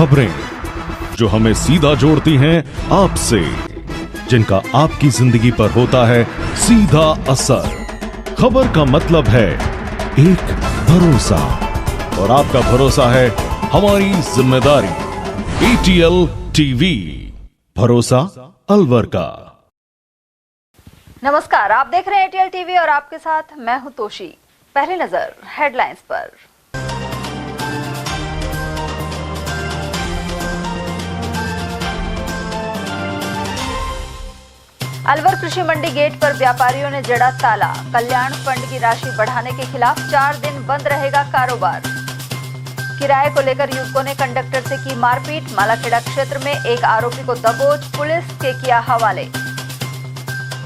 खबरें जो हमें सीधा जोड़ती हैं आपसे, जिनका आपकी जिंदगी पर होता है सीधा असर। खबर का मतलब है एक भरोसा, और आपका भरोसा है हमारी जिम्मेदारी। ATL टीवी, भरोसा अलवर का। नमस्कार, आप देख रहे हैं ATL टीवी और आपके साथ मैं हूं तोशी। पहली नजर हेडलाइंस पर। अलवर कृषि मंडी गेट पर व्यापारियों ने जड़ा ताला। कल्याण फंड की राशि बढ़ाने के खिलाफ 4 दिन बंद रहेगा कारोबार। किराए को लेकर युवकों ने कंडक्टर से की मारपीट। मालाखेड़ा क्षेत्र में एक आरोपी को दबोच पुलिस के किया हवाले।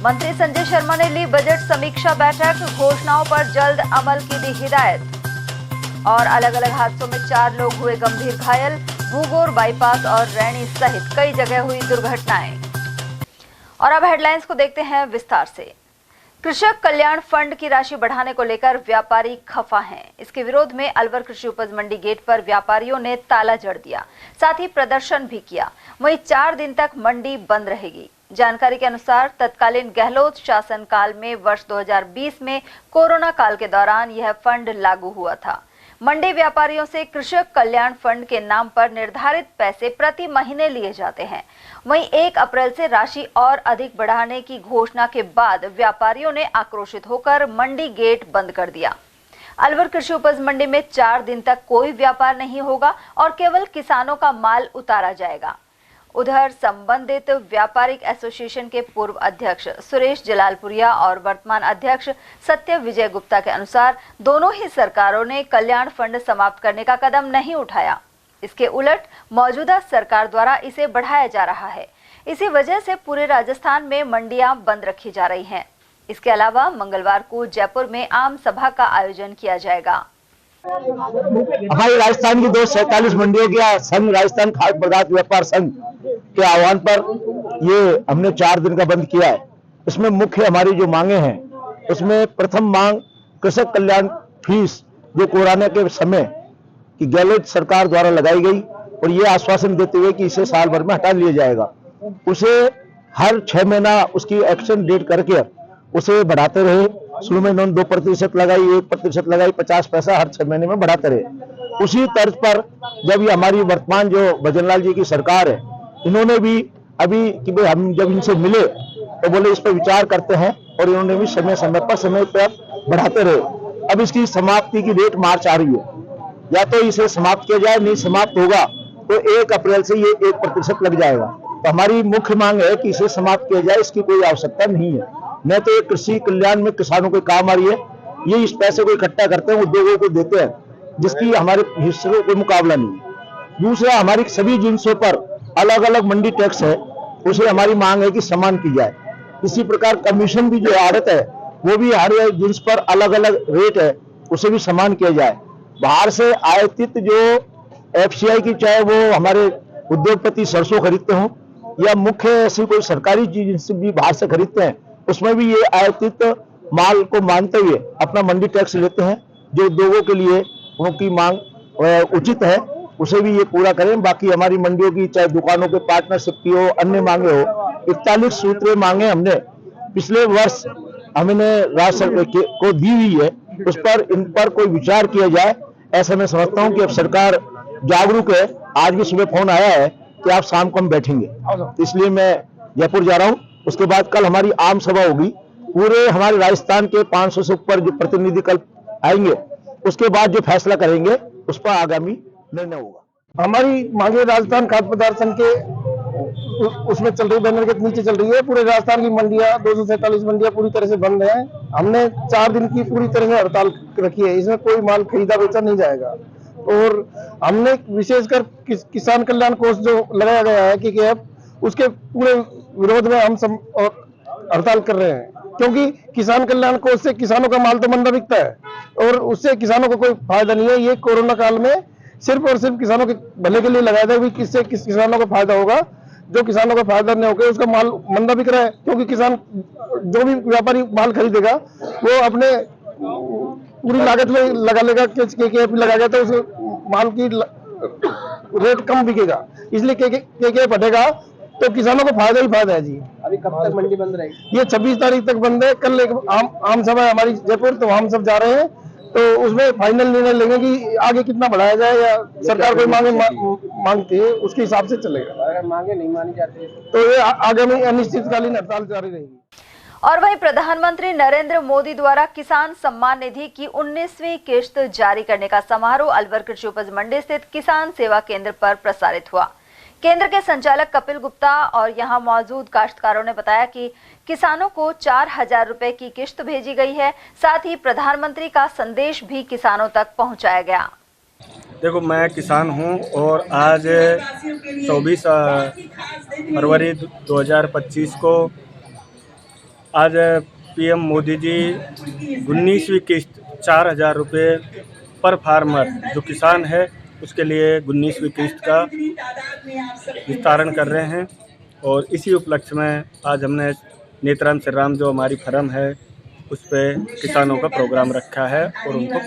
मंत्री संजय शर्मा ने ली बजट समीक्षा बैठक। घोषणाओं पर जल्द अमल की दी हिदायत। और अलग अलग हादसों में 4 लोग हुए गंभीर घायल। भूगोर बाईपास और रैनी सहित कई जगह हुई दुर्घटनाएं। और अब हेडलाइंस को देखते हैं विस्तार से। कृषक कल्याण फंड की राशि बढ़ाने को लेकर व्यापारी खफा हैं। इसके विरोध में अलवर कृषि उपज मंडी गेट पर व्यापारियों ने ताला जड़ दिया, साथ ही प्रदर्शन भी किया। वहीं 4 दिन तक मंडी बंद रहेगी। जानकारी के अनुसार तत्कालीन गहलोत शासनकाल में वर्ष 2020 में कोरोना काल के दौरान यह फंड लागू हुआ था। मंडी व्यापारियों से कृषक कल्याण फंड के नाम पर निर्धारित पैसे प्रति महीने लिए जाते हैं। वहीं 1 अप्रैल से राशि और अधिक बढ़ाने की घोषणा के बाद व्यापारियों ने आक्रोशित होकर मंडी गेट बंद कर दिया। अलवर कृषि उपज मंडी में 4 दिन तक कोई व्यापार नहीं होगा और केवल किसानों का माल उतारा जाएगा। उधर संबंधित व्यापारिक एसोसिएशन के पूर्व अध्यक्ष सुरेश जलालपुरिया और वर्तमान अध्यक्ष सत्य विजय गुप्ता के अनुसार दोनों ही सरकारों ने कल्याण फंड समाप्त करने का कदम नहीं उठाया। इसके उलट मौजूदा सरकार द्वारा इसे बढ़ाया जा रहा है। इसी वजह से पूरे राजस्थान में मंडियां बंद रखी जा रही हैं। इसके अलावा मंगलवार को जयपुर में आम सभा का आयोजन किया जाएगा। हमारी राजस्थान की 247 मंडियों के संघ राजस्थान खाद्य पदार्थ व्यापार संघ के आह्वान पर ये हमने 4 दिन का बंद किया है। इसमें मुख्य हमारी जो मांगे हैं, उसमें प्रथम मांग कृषक कल्याण फीस जो कोरोना के समय की गहलोत सरकार द्वारा लगाई गई और ये आश्वासन देते हुए कि इसे साल भर में हटा लिया जाएगा, उसे हर 6 महीना उसकी एक्शन डेट करके उसे बढ़ाते रहे। शुरू में इन्होंने 2% लगाई, 1% लगाई, 50 पैसा हर 6 महीने में बढ़ाते रहे। उसी तर्ज पर जब ये हमारी वर्तमान जो भजनलाल जी की सरकार है, इन्होंने भी अभी कि भाई हम जब इनसे मिले तो बोले इस पर विचार करते हैं, और इन्होंने भी समय पर बढ़ाते रहे। अब इसकी समाप्ति की डेट मार्च आ रही है, या तो इसे समाप्त किया जाए, नहीं समाप्त होगा तो 1 अप्रैल से ये 1% लग जाएगा। तो हमारी मुख्य मांग है कि इसे समाप्त किया जाए। इसकी कोई आवश्यकता नहीं है, न तो ये कृषि कल्याण में किसानों के काम आ रही है। ये इस पैसे को इकट्ठा करते हैं, उद्योगों को देते हैं, जिसकी हमारे हिस्से को कोई मुकाबला नहीं है। दूसरा, हमारी सभी जिन्सों पर अलग अलग मंडी टैक्स है, उसे हमारी मांग है कि समान की जाए। इसी प्रकार कमीशन भी जो आड़त है वो भी हर जिन्स पर अलग अलग रेट है, उसे भी समान किया जाए। बाहर से आयातित जो FCI की, चाहे वो हमारे उद्योगपति सरसों खरीदते हों या मुख्य ऐसी कोई सरकारी चीज भी बाहर से खरीदते हैं, उसमें भी ये आयातित माल को मानते हुए अपना मंडी टैक्स लेते हैं। जो उद्योगों के लिए उनकी मांग उचित है उसे भी ये पूरा करें। बाकी हमारी मंडियों की, चाहे दुकानों के पार्टनरशिप की हो, अन्य मांगे हो, 41 सूत्रीय मांगे हमने पिछले वर्ष हमने राज्य सरकार को दी हुई है। उस पर इन पर कोई विचार किया जाए, ऐसा मैं समझता हूं कि अब सरकार जागरूक है। आज भी सुबह फोन आया है कि आप शाम को हम बैठेंगे, इसलिए मैं जयपुर जा रहा हूं। उसके बाद कल हमारी आम सभा होगी। पूरे हमारे राजस्थान के 500 से ऊपर जो प्रतिनिधि कल आएंगे, उसके बाद जो फैसला करेंगे उस पर आगामी निर्णय होगा। हमारी मांगे राजस्थान खाद्य पदार्थ संघ के उसमें चल रही, बैनर के नीचे चल रही है। पूरे राजस्थान की मंडियां 247 मंडियां पूरी तरह से बंद है। हमने 4 दिन की पूरी तरह से हड़ताल रखी है। इसमें कोई माल खरीदा बेचा नहीं जाएगा। और हमने विशेषकर किसान कल्याण कोष जो लगाया गया है कि उसके पूरे विरोध में हम सब हड़ताल कर रहे हैं, क्योंकि किसान कल्याण कोष से किसानों का माल तो मंदा बिकता है और उससे किसानों को कोई फायदा नहीं है। ये कोरोना काल में सिर्फ और सिर्फ किसानों के भले के लिए लगाया था। किससे किसानों को फायदा होगा? जो किसानों को फायदा नहीं होगा उसका माल मंदा बिक रहा है, क्योंकि किसान जो भी व्यापारी माल खरीदेगा वो अपने पूरी लागत में लगा लेगा। KKP लगा गया तो उस माल की रेट कम बिकेगा, इसलिए के बढ़ेगा तो किसानों को फायदा ही फायदा है जी। अभी कब तक मंडी बंद रहेगी? ये 26 तारीख तक बंद है। कल एक आम सभा है हमारी जयपुर, तो हम सब जा रहे हैं, तो उसमें फाइनल निर्णय लेंगे कि आगे कितना बढ़ाया जाए, या सरकार कोई मांगती है उसके हिसाब से चलेगा। अगर मांगे नहीं मानी जाती है तो ये आगामी अनिश्चितकालीन हड़ताल जारी रहेगी। और वहीं प्रधानमंत्री नरेंद्र मोदी द्वारा किसान सम्मान निधि की 19वीं किश्त जारी करने का समारोह अलवर कृषि उपज मंडी स्थित किसान सेवा केंद्र पर प्रसारित हुआ। केंद्र के संचालक कपिल गुप्ता और यहां मौजूद काश्तकारों ने बताया कि किसानों को 4000 रुपए की किश्त भेजी गई है। साथ ही प्रधानमंत्री का संदेश भी किसानों तक पहुंचाया गया। देखो, मैं किसान हूं और आज 24 फरवरी 2025 को आज पीएम मोदी जी 19वीं किस्त 4000 रुपये पर फार्मर जो किसान है उसके लिए 19वीं किस्त का विस्तारण कर रहे हैं। और इसी उपलक्ष्य में आज हमने नेत्राम श्री राम जो हमारी फर्म है उस पर किसानों का प्रोग्राम रखा है और उनको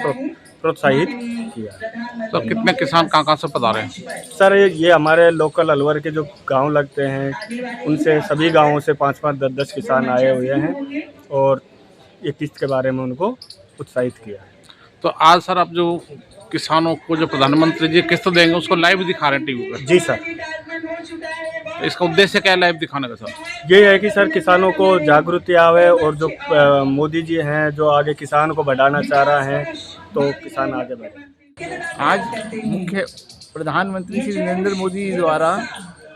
प्रोत्साहित किया। तो कितने किसान कहाँ से पधारे हैं? सर, ये हमारे लोकल अलवर के जो गांव लगते हैं उनसे सभी गांवों से 5-5, 10-10 किसान आए हुए हैं और ये किस्त के बारे में उनको उत्साहित किया है। तो आज सर आप जो किसानों को जो प्रधानमंत्री जी किस्त देंगे उसको लाइव दिखा रहे हैं टीवी पर? जी सर। तो इसका उद्देश्य क्या है लाइव दिखाने का सर? ये है कि सर किसानों को जागृति आवे और जो मोदी जी हैं जो आगे किसान को बढ़ाना चाह रहे हैं तो किसान आगे बढ़े। आज मुख्य प्रधानमंत्री श्री नरेंद्र मोदी द्वारा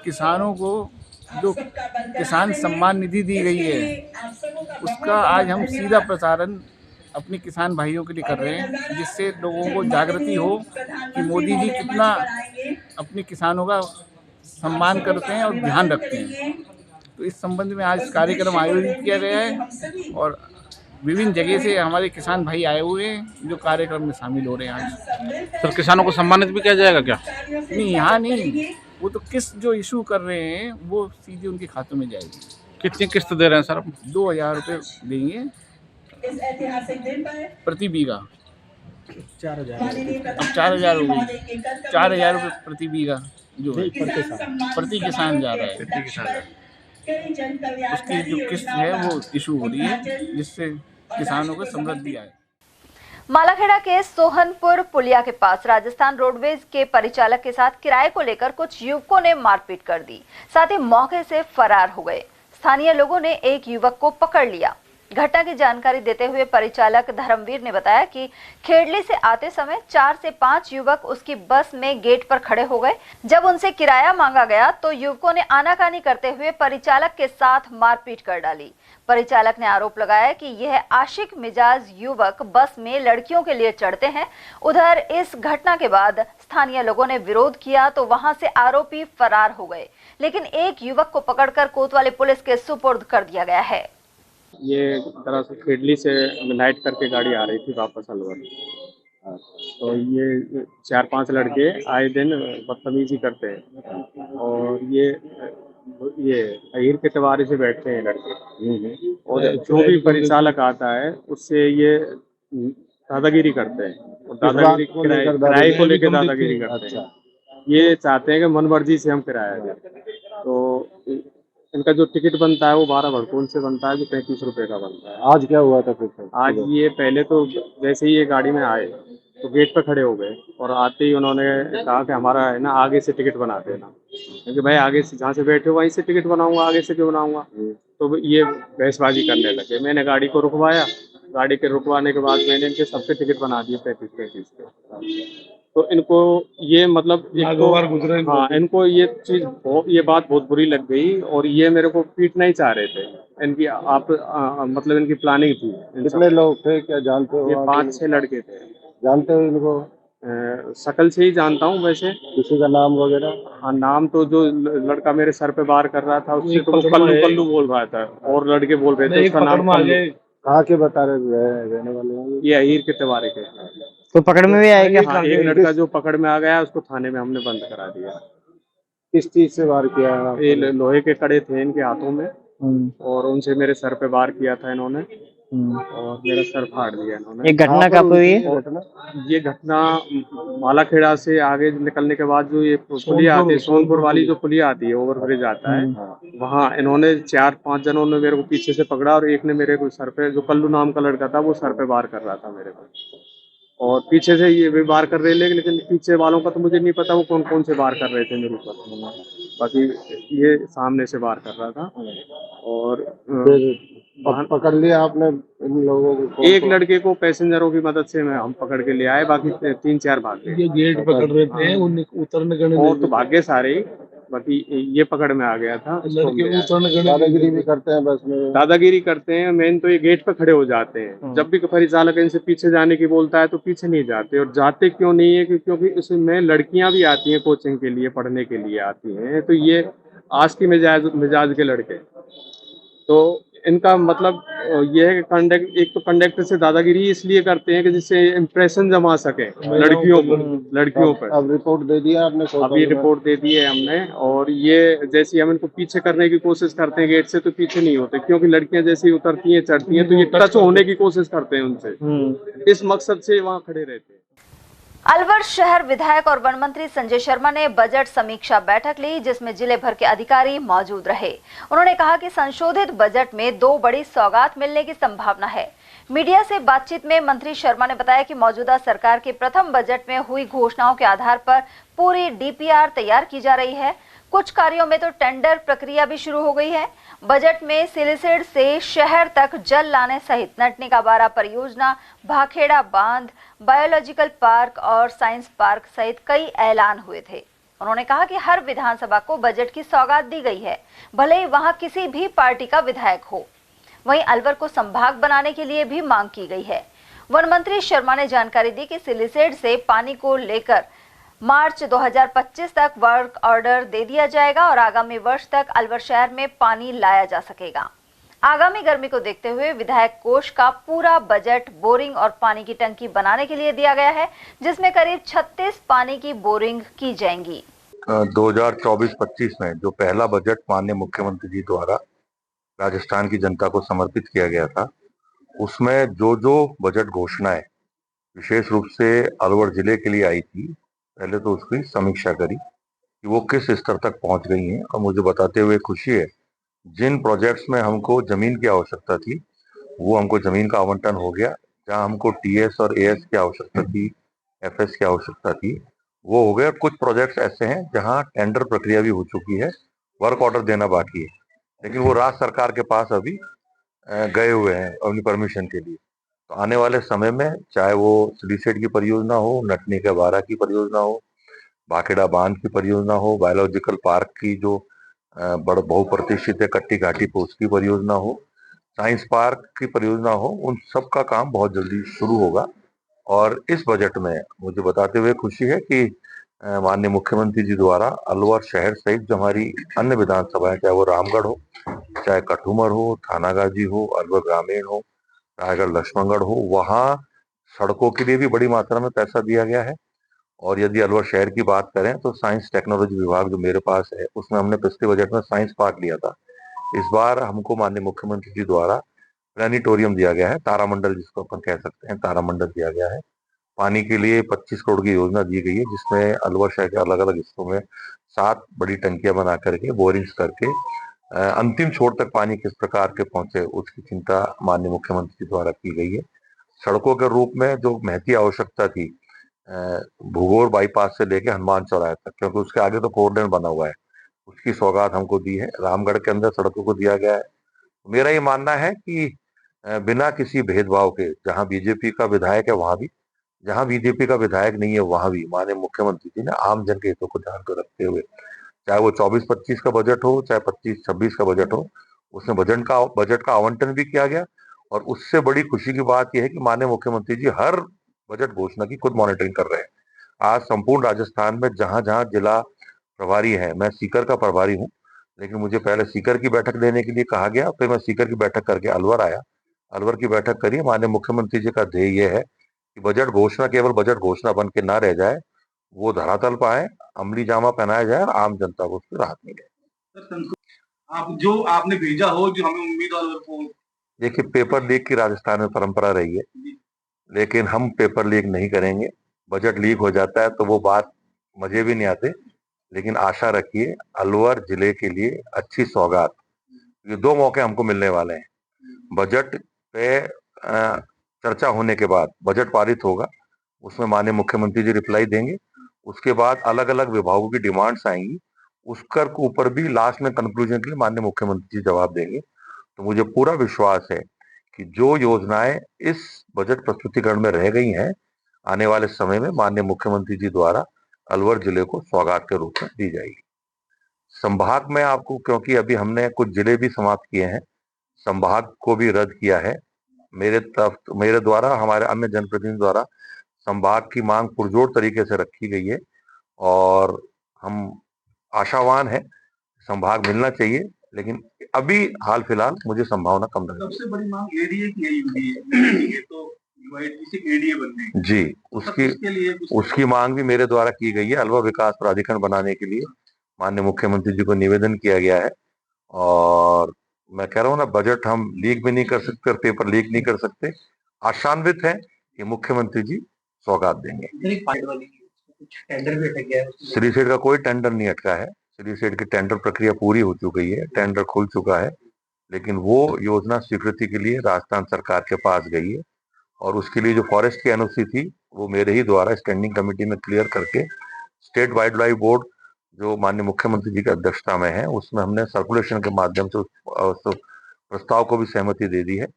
किसानों को जो किसान सम्मान निधि दी गई है उसका आज हम सीधा प्रसारण अपने किसान भाइयों के लिए कर रहे हैं, जिससे लोगों को जागृति हो कि मोदी जी कितना अपने किसानों का सम्मान करते हैं और ध्यान रखते हैं। तो इस संबंध में आज कार्यक्रम आयोजित किया गया है और विभिन्न जगह से हमारे किसान भाई आए हुए हैं जो कार्यक्रम में शामिल हो रहे हैं। आज सर किसानों को सम्मानित भी किया जाएगा क्या? नहीं, यहाँ नहीं, वो तो किस्त जो इशू कर रहे हैं वो सीधे उनके खातों में जाएगी। कितनी किस्त दे रहे हैं सर आप? 2000 रुपये देंगे प्रति बीघा। 4000 अब 4000 हो गई, 4000 रुपये प्रति बीघा जो है प्रति किसान जा रहा है। प्रति किसान उसकी जो किस्त है वो इशू हो रही है, जिससे किसानों को समृद्धि आए। मालाखेड़ा के सोहनपुर पुलिया के पास राजस्थान रोडवेज के परिचालक के साथ किराए को लेकर कुछ युवकों ने मारपीट कर दी, साथ ही मौके से फरार हो गए। स्थानीय लोगों ने एक युवक को पकड़ लिया। घटना की जानकारी देते हुए परिचालक धर्मवीर ने बताया कि खेड़ली से आते समय 4 से 5 युवक उसकी बस में गेट पर खड़े हो गए। जब उनसे किराया मांगा गया तो युवकों ने आनाकानी करते हुए परिचालक के साथ मारपीट कर डाली। परिचालक ने आरोप लगाया कि यह आशिक मिजाज युवक बस में लड़कियों के लिए चढ़ते हैं। उधर इस घटना के बाद स्थानीय लोगों ने विरोध किया तो वहां से आरोपी फरार हो गए, लेकिन एक युवक को पकड़कर कोतवाली पुलिस के सुपुर्द कर दिया गया है। ये दरअसल खेडली से नाइट करके गाड़ी आ रही थी वापस अलवर, तो ये 4-5 लड़के आए दिन बदतमीजी करते हैं और ये अहीर के तवारे से बैठते हैं लड़के और जो भी परिचालक आता है उससे ये दादागिरी करते हैं और दादागिरी किराए को लेकर दादागिरी करते हैं। ये चाहते हैं कि मन मर्जी से हम किराया दें। तो इनका जो टिकट बनता है वो 12 भड़कून से बनता है जो 35 रुपए का बनता है। आज क्या हुआ था फिर? आज ये पहले तो जैसे ही ये गाड़ी में आए तो गेट पर खड़े हो गए और आते ही उन्होंने कहा कि हमारा है ना आगे से टिकट बना देना, क्योंकि भाई आगे से जहाँ से बैठे हो वहीं से टिकट बनाऊंगा, आगे से क्यों बनाऊंगा। तो ये बहसबाजी करने लगे। मैंने गाड़ी को रुकवाया, गाड़ी के रुकवाने के बाद मैंने इनके सबके टिकट बना दिए 35-35 के। तो इनको ये मतलब हाँ, इनको ये बात बहुत बुरी लग गई और ये मेरे को पीटना ही चाह रहे थे। इनकी मतलब इनकी प्लानिंग थी। कितने लोग थे, क्या जानते हो? ये 5-6 लड़के थे। जानते हो इनको? शकल से ही जानता हूँ वैसे। किसी का नाम वगैरह? हाँ, नाम तो जो लड़का मेरे सर पे वार कर रहा था उससे तो वो कल्लू बोल रहा था और लड़के बोल रहे थे उसका नाम कल्लू। कहाँ के बता रहे रहने वाले हैं? ये अहीर के तिवारी के। तो पकड़ में भी आएगा? हाँ, एक लड़का जो पकड़ में आ गया उसको थाने में हमने बंद करा दिया। किस चीज से वार किया है? ये लोहे के कड़े थे इनके हाथों में और उनसे मेरे सर पे वार किया था इन्होंने और मेरा सर फाड़ दिया इन्होंने। ये घटना कब हुई है? ये घटना मालाखेड़ा से आगे निकलने के बाद जो ये पुलिया आती है, सोनपुर वाली जो पुलिया आती है, ओवर ब्रिज आता है, वहाँ इन्होंने 4-5 जनों ने मेरे को पीछे से पकड़ा और एक ने मेरे को सर पे, जो कल्लू नाम का लड़का था, वो सर पे वार कर रहा था मेरे को, और पीछे से ये भी वार कर रहे, लेकिन पीछे वालों का तो मुझे नहीं पता वो कौन कौन से वार कर रहे थे मेरे ऊपर, बाकी ये सामने से वार कर रहा था। और पकड़ लिया आपने इन लोगों को? एक लड़के को पैसेंजरों की मदद से हम पकड़ के ले आए, बाकी 3-4 भाग गए। ये गेट पकड़ रहे थे, उतरने के और तो भाग्य सारे, बाकी ये पकड़ में आ गया था। लड़के उतरने के दादागिरी भी करते हैं बस में। दादागिरी करते हैं, मेन तो ये गेट पे खड़े हो जाते हैं। जब भी परिचालक इनसे पीछे जाने की बोलता है तो पीछे नहीं जाते, और जाते क्यों नहीं है, क्योंकि इसमें लड़कियां भी आती हैं कोचिंग के लिए, पढ़ने के लिए आती हैं, तो ये आज की मिजाज के लड़के, तो इनका मतलब ये है कि एक तो कंडक्टर से दादागिरी इसलिए करते हैं कि जिससे इम्प्रेशन जमा सके लड़कियों पर। अब रिपोर्ट दे दिया आपने? अब ये रिपोर्ट दे दी है हमने, और ये जैसे हम इनको पीछे करने की कोशिश करते हैं गेट से, तो पीछे नहीं होते, क्योंकि लड़कियां जैसे ही उतरती हैं चढ़ती हैं तो ये टच होने की कोशिश करते हैं उनसे, इस मकसद से वहाँ खड़े रहते हैं। अलवर शहर विधायक और वन मंत्री संजय शर्मा ने बजट समीक्षा बैठक ली, जिसमें जिले भर के अधिकारी मौजूद रहे। उन्होंने कहा कि संशोधित बजट में 2 बड़ी सौगात मिलने की संभावना है। मीडिया से बातचीत में मंत्री शर्मा ने बताया कि मौजूदा सरकार के प्रथम बजट में हुई घोषणाओं के आधार पर पूरी डीपीआर तैयार की जा रही है। कुछ कार्यों में तो टेंडर प्रक्रिया भी शुरू हो गई है। बजट में सिलिसिड से शहर तक जल लाने सहित नटनिकाबारा परियोजना, भाखेड़ा बांध, बायोलॉजिकल पार्क और साइंस पार्क सहित कई ऐलान हुए थे। उन्होंने कहा कि हर विधानसभा को बजट की सौगात दी गई है, भले ही वहां किसी भी पार्टी का विधायक हो। वहीं अलवर को संभाग बनाने के लिए भी मांग की गई है। वन मंत्री शर्मा ने जानकारी दी कि सिलिसिड से पानी को लेकर मार्च 2025 तक वर्क ऑर्डर दे दिया जाएगा और आगामी वर्ष तक अलवर शहर में पानी लाया जा सकेगा। आगामी गर्मी को देखते हुए विधायक कोष का पूरा बजट बोरिंग और पानी की टंकी बनाने के लिए दिया गया है, जिसमें करीब 36 पानी की बोरिंग की जाएंगी। 2024-25 में जो पहला बजट माननीय मुख्यमंत्री जी द्वारा राजस्थान की जनता को समर्पित किया गया था, उसमें जो जो बजट घोषणाएं विशेष रूप से अलवर जिले के लिए आई थी, पहले तो उसकी समीक्षा करी कि वो किस स्तर तक पहुंच गई हैं, और मुझे बताते हुए खुशी है जिन प्रोजेक्ट्स में हमको जमीन की आवश्यकता थी वो हमको जमीन का आवंटन हो गया। जहां हमको टीएस और एएस की आवश्यकता थी, एफएस की आवश्यकता थी, वो हो गया। कुछ प्रोजेक्ट्स ऐसे हैं जहां टेंडर प्रक्रिया भी हो चुकी है, वर्क ऑर्डर देना बाकी है, लेकिन वो राज्य सरकार के पास अभी गए हुए हैं अपनी परमिशन के लिए। तो आने वाले समय में चाहे वो सिलिसिड की परियोजना हो, नटनिकाबारा की परियोजना हो, भाखेड़ा बांध की परियोजना हो, बायोलॉजिकल पार्क की जो बहुप्रतिष्ठित है कट्टी घाटी पोस्ट की परियोजना हो, साइंस पार्क की परियोजना हो, उन सब का काम बहुत जल्दी शुरू होगा। और इस बजट में मुझे बताते हुए खुशी है कि माननीय मुख्यमंत्री जी द्वारा अलवर शहर सहित जो हमारी अन्य विधानसभाएं, चाहे वो रामगढ़ हो, चाहे कठुमर हो, थानागाजी हो, अलवर ग्रामीण हो, रायगढ़ लक्ष्मणगढ़ हो, वहाँ सड़कों के लिए भी बड़ी मात्रा में पैसा दिया गया है। और यदि अलवर शहर की बात करें तो साइंस टेक्नोलॉजी विभाग जो मेरे पास है, उसमें हमने पिछले बजट में साइंस पार्क लिया था। इस बार हमको माननीय मुख्यमंत्री जी द्वारा प्लानिटोरियम दिया गया है, तारामंडल जिसको अपन कह सकते हैं, तारामंडल दिया गया है। पानी के लिए 25 करोड़ की योजना दी गई है, जिसमें अलवर शहर के अलग अलग हिस्सों में 7 बड़ी टंकियां बना करके, बोरिंग्स करके अंतिम छोर तक पानी किस प्रकार के पहुंचे उसकी चिंता माननीय मुख्यमंत्री द्वारा की गई है। सड़कों के रूप में जो महती आवश्यकता थी, भूगोर बाईपास से लेके हनुमान चौराहे तक, क्योंकि उसके आगे तो 4 लेन बना हुआ है, उसकी सौगात हमको दी है। रामगढ़ के अंदर सड़कों को दिया गया है। मेरा ये मानना है कि बिना किसी भेदभाव के, जहां बीजेपी का विधायक है वहां भी, जहां बीजेपी का विधायक नहीं है वहां भी माननीय मुख्यमंत्री जी ने आम जन के हितों को ध्यान को रखते हुए, चाहे वो 24-25 का बजट हो, चाहे 25-26 का बजट हो, उसमें बजट का आवंटन भी किया गया। और उससे बड़ी खुशी की बात यह है कि माननीय मुख्यमंत्री जी हर बजट घोषणा की खुद मॉनिटरिंग कर रहे हैं। आज संपूर्ण राजस्थान में जहां जहां जिला प्रभारी है, मैं सीकर का प्रभारी हूं, लेकिन मुझे पहले सीकर की बैठक लेने के लिए कहा गया, फिर मैं सीकर की बैठक करके अलवर आया, अलवर की बैठक करी। माननीय मुख्यमंत्री जी का ध्येय यह है कि बजट घोषणा केवल बजट घोषणा बन के ना रह जाए, वो धरातल पर आए, अमली जामा पहनाया जाए और आम जनता को उसकी राहत मिले। आप जो आपने भेजा हो, जो हमें उम्मीदवारों को देखिए, पेपर लीक की राजस्थान में परंपरा रही है, लेकिन हम पेपर लीक नहीं करेंगे। बजट लीक हो जाता है तो वो बात मजे भी नहीं आते, लेकिन आशा रखिए अलवर जिले के लिए अच्छी सौगात, ये 2 मौके हमको मिलने वाले हैं। बजट पे चर्चा होने के बाद बजट पारित होगा, उसमें माननीय मुख्यमंत्री जी रिप्लाई देंगे। उसके बाद अलग अलग विभागों की डिमांड्स आएंगी, उसकर ऊपर भी लास्ट में कंक्लूजन के लिए माननीय मुख्यमंत्री जी जवाब देंगे। तो मुझे पूरा विश्वास है कि जो योजनाएं इस बजट प्रस्तुतिकरण में रह गई हैं, आने वाले समय में माननीय मुख्यमंत्री जी द्वारा अलवर जिले को सौगात के रूप में दी जाएगी। संभाग में आपको, क्योंकि अभी हमने कुछ जिले भी समाप्त किए हैं, संभाग को भी रद्द किया है मेरे द्वारा, हमारे अन्य जनप्रतिनिधि द्वारा संभाग की मांग पुरजोर तरीके से रखी गई है और हम आशावान हैं संभाग मिलना चाहिए, लेकिन अभी हाल फिलहाल मुझे संभावना कम लग रही है। सबसे बड़ी मांग एडीए की है, ये तो एडीए बनने जी, उसकी मांग भी मेरे द्वारा की गई है। अलवर विकास प्राधिकरण बनाने के लिए माननीय मुख्यमंत्री जी को निवेदन किया गया है और मैं कह रहा हूँ ना, बजट हम लीक भी नहीं कर सकते और पेपर लीक नहीं कर सकते। आशान्वित है कि मुख्यमंत्री जी सौगात देंगे। टेंडर भी अटक गया है। श्री सेठ का कोई टेंडर नहीं अटका है, श्री सेठ की टेंडर प्रक्रिया पूरी हो चुकी है, टेंडर खुल चुका है, लेकिन वो योजना स्वीकृति के लिए राजस्थान सरकार के पास गई है और उसके लिए जो फॉरेस्ट की एनओसी थी वो मेरे ही द्वारा स्टैंडिंग कमेटी में क्लियर करके स्टेट वाइल्ड लाइफ बोर्ड जो माननीय मुख्यमंत्री जी की अध्यक्षता में है, उसमें हमने सर्कुलेशन के माध्यम से उस प्रस्ताव को भी सहमति दे दी है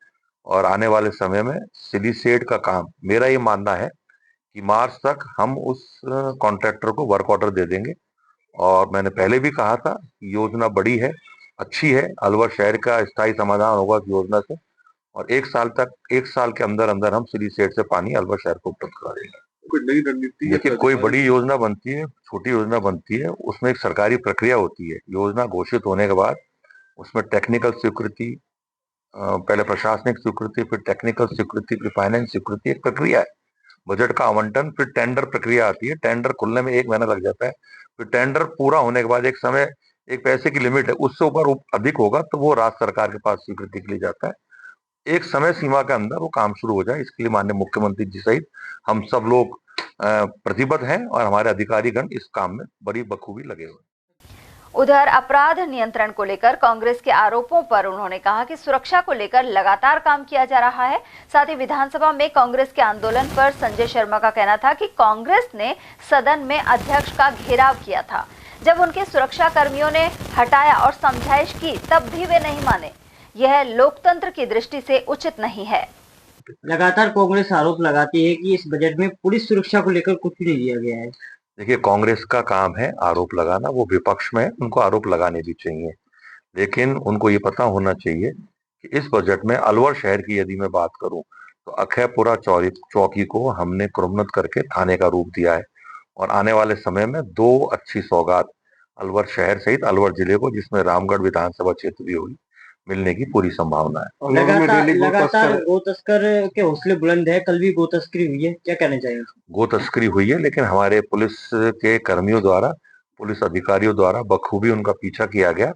और आने वाले समय में सिली सेट का काम, मेरा ये मानना है कि मार्च तक हम उस कॉन्ट्रैक्टर को वर्क ऑर्डर दे देंगे। और मैंने पहले भी कहा था, योजना बड़ी है, अच्छी है, अलवर शहर का स्थायी समाधान होगा इस योजना से और 1 साल के अंदर अंदर हम सिली सेट से पानी अलवर शहर को उपलब्ध करा देंगे। कोई नई रणनीति, देखिए, कोई बड़ी योजना बनती है, छोटी योजना बनती है, उसमें एक सरकारी प्रक्रिया होती है। योजना घोषित होने के बाद उसमें टेक्निकल स्वीकृति, पहले प्रशासनिक स्वीकृति, फिर टेक्निकल स्वीकृति, फिर फाइनेंस स्वीकृति, एक प्रक्रिया है। बजट का आवंटन, फिर टेंडर प्रक्रिया आती है, टेंडर खुलने में 1 महीना लग जाता है, फिर टेंडर पूरा होने के बाद एक पैसे की लिमिट है, उससे ऊपर अधिक होगा तो वो राज्य सरकार के पास स्वीकृति के लिए जाता है। एक समय सीमा के अंदर वो काम शुरू हो जाए, इसके लिए माननीय मुख्यमंत्री जी सहित हम सब लोग प्रतिबद्ध हैं और हमारे अधिकारीगण इस काम में बड़ी बखूबी लगे हुए। उधर अपराध नियंत्रण को लेकर कांग्रेस के आरोपों पर उन्होंने कहा कि सुरक्षा को लेकर लगातार काम किया जा रहा है। साथ ही विधानसभा में कांग्रेस के आंदोलन पर संजय शर्मा का कहना था कि कांग्रेस ने सदन में अध्यक्ष का घेराव किया था, जब उनके सुरक्षा कर्मियों ने हटाया और समझाइश की तब भी वे नहीं माने। यह लोकतंत्र की दृष्टि से उचित नहीं है। लगातार कांग्रेस आरोप लगाती है कि इस बजट में पुलिस सुरक्षा को लेकर कुछ नहीं दिया गया है। देखिए, कांग्रेस का काम है आरोप लगाना, वो विपक्ष में उनको आरोप लगाने भी चाहिए, लेकिन उनको ये पता होना चाहिए कि इस बजट में अलवर शहर की यदि मैं बात करूं तो अखैपुरा चौकी को हमने क्रमबद्ध करके थाने का रूप दिया है और आने वाले समय में 2 अच्छी सौगात अलवर शहर सहित अलवर जिले को, जिसमें रामगढ़ विधानसभा क्षेत्र भी होगी, मिलने की पूरी संभावना है। लगातार गो तस्कर के हौसले बुलंद है, कल भी गो तस्करी हुई है, क्या कहना चाहिए? गो तस्करी हुई है, लेकिन हमारे पुलिस के कर्मियों द्वारा, पुलिस अधिकारियों द्वारा बखूबी उनका पीछा किया गया,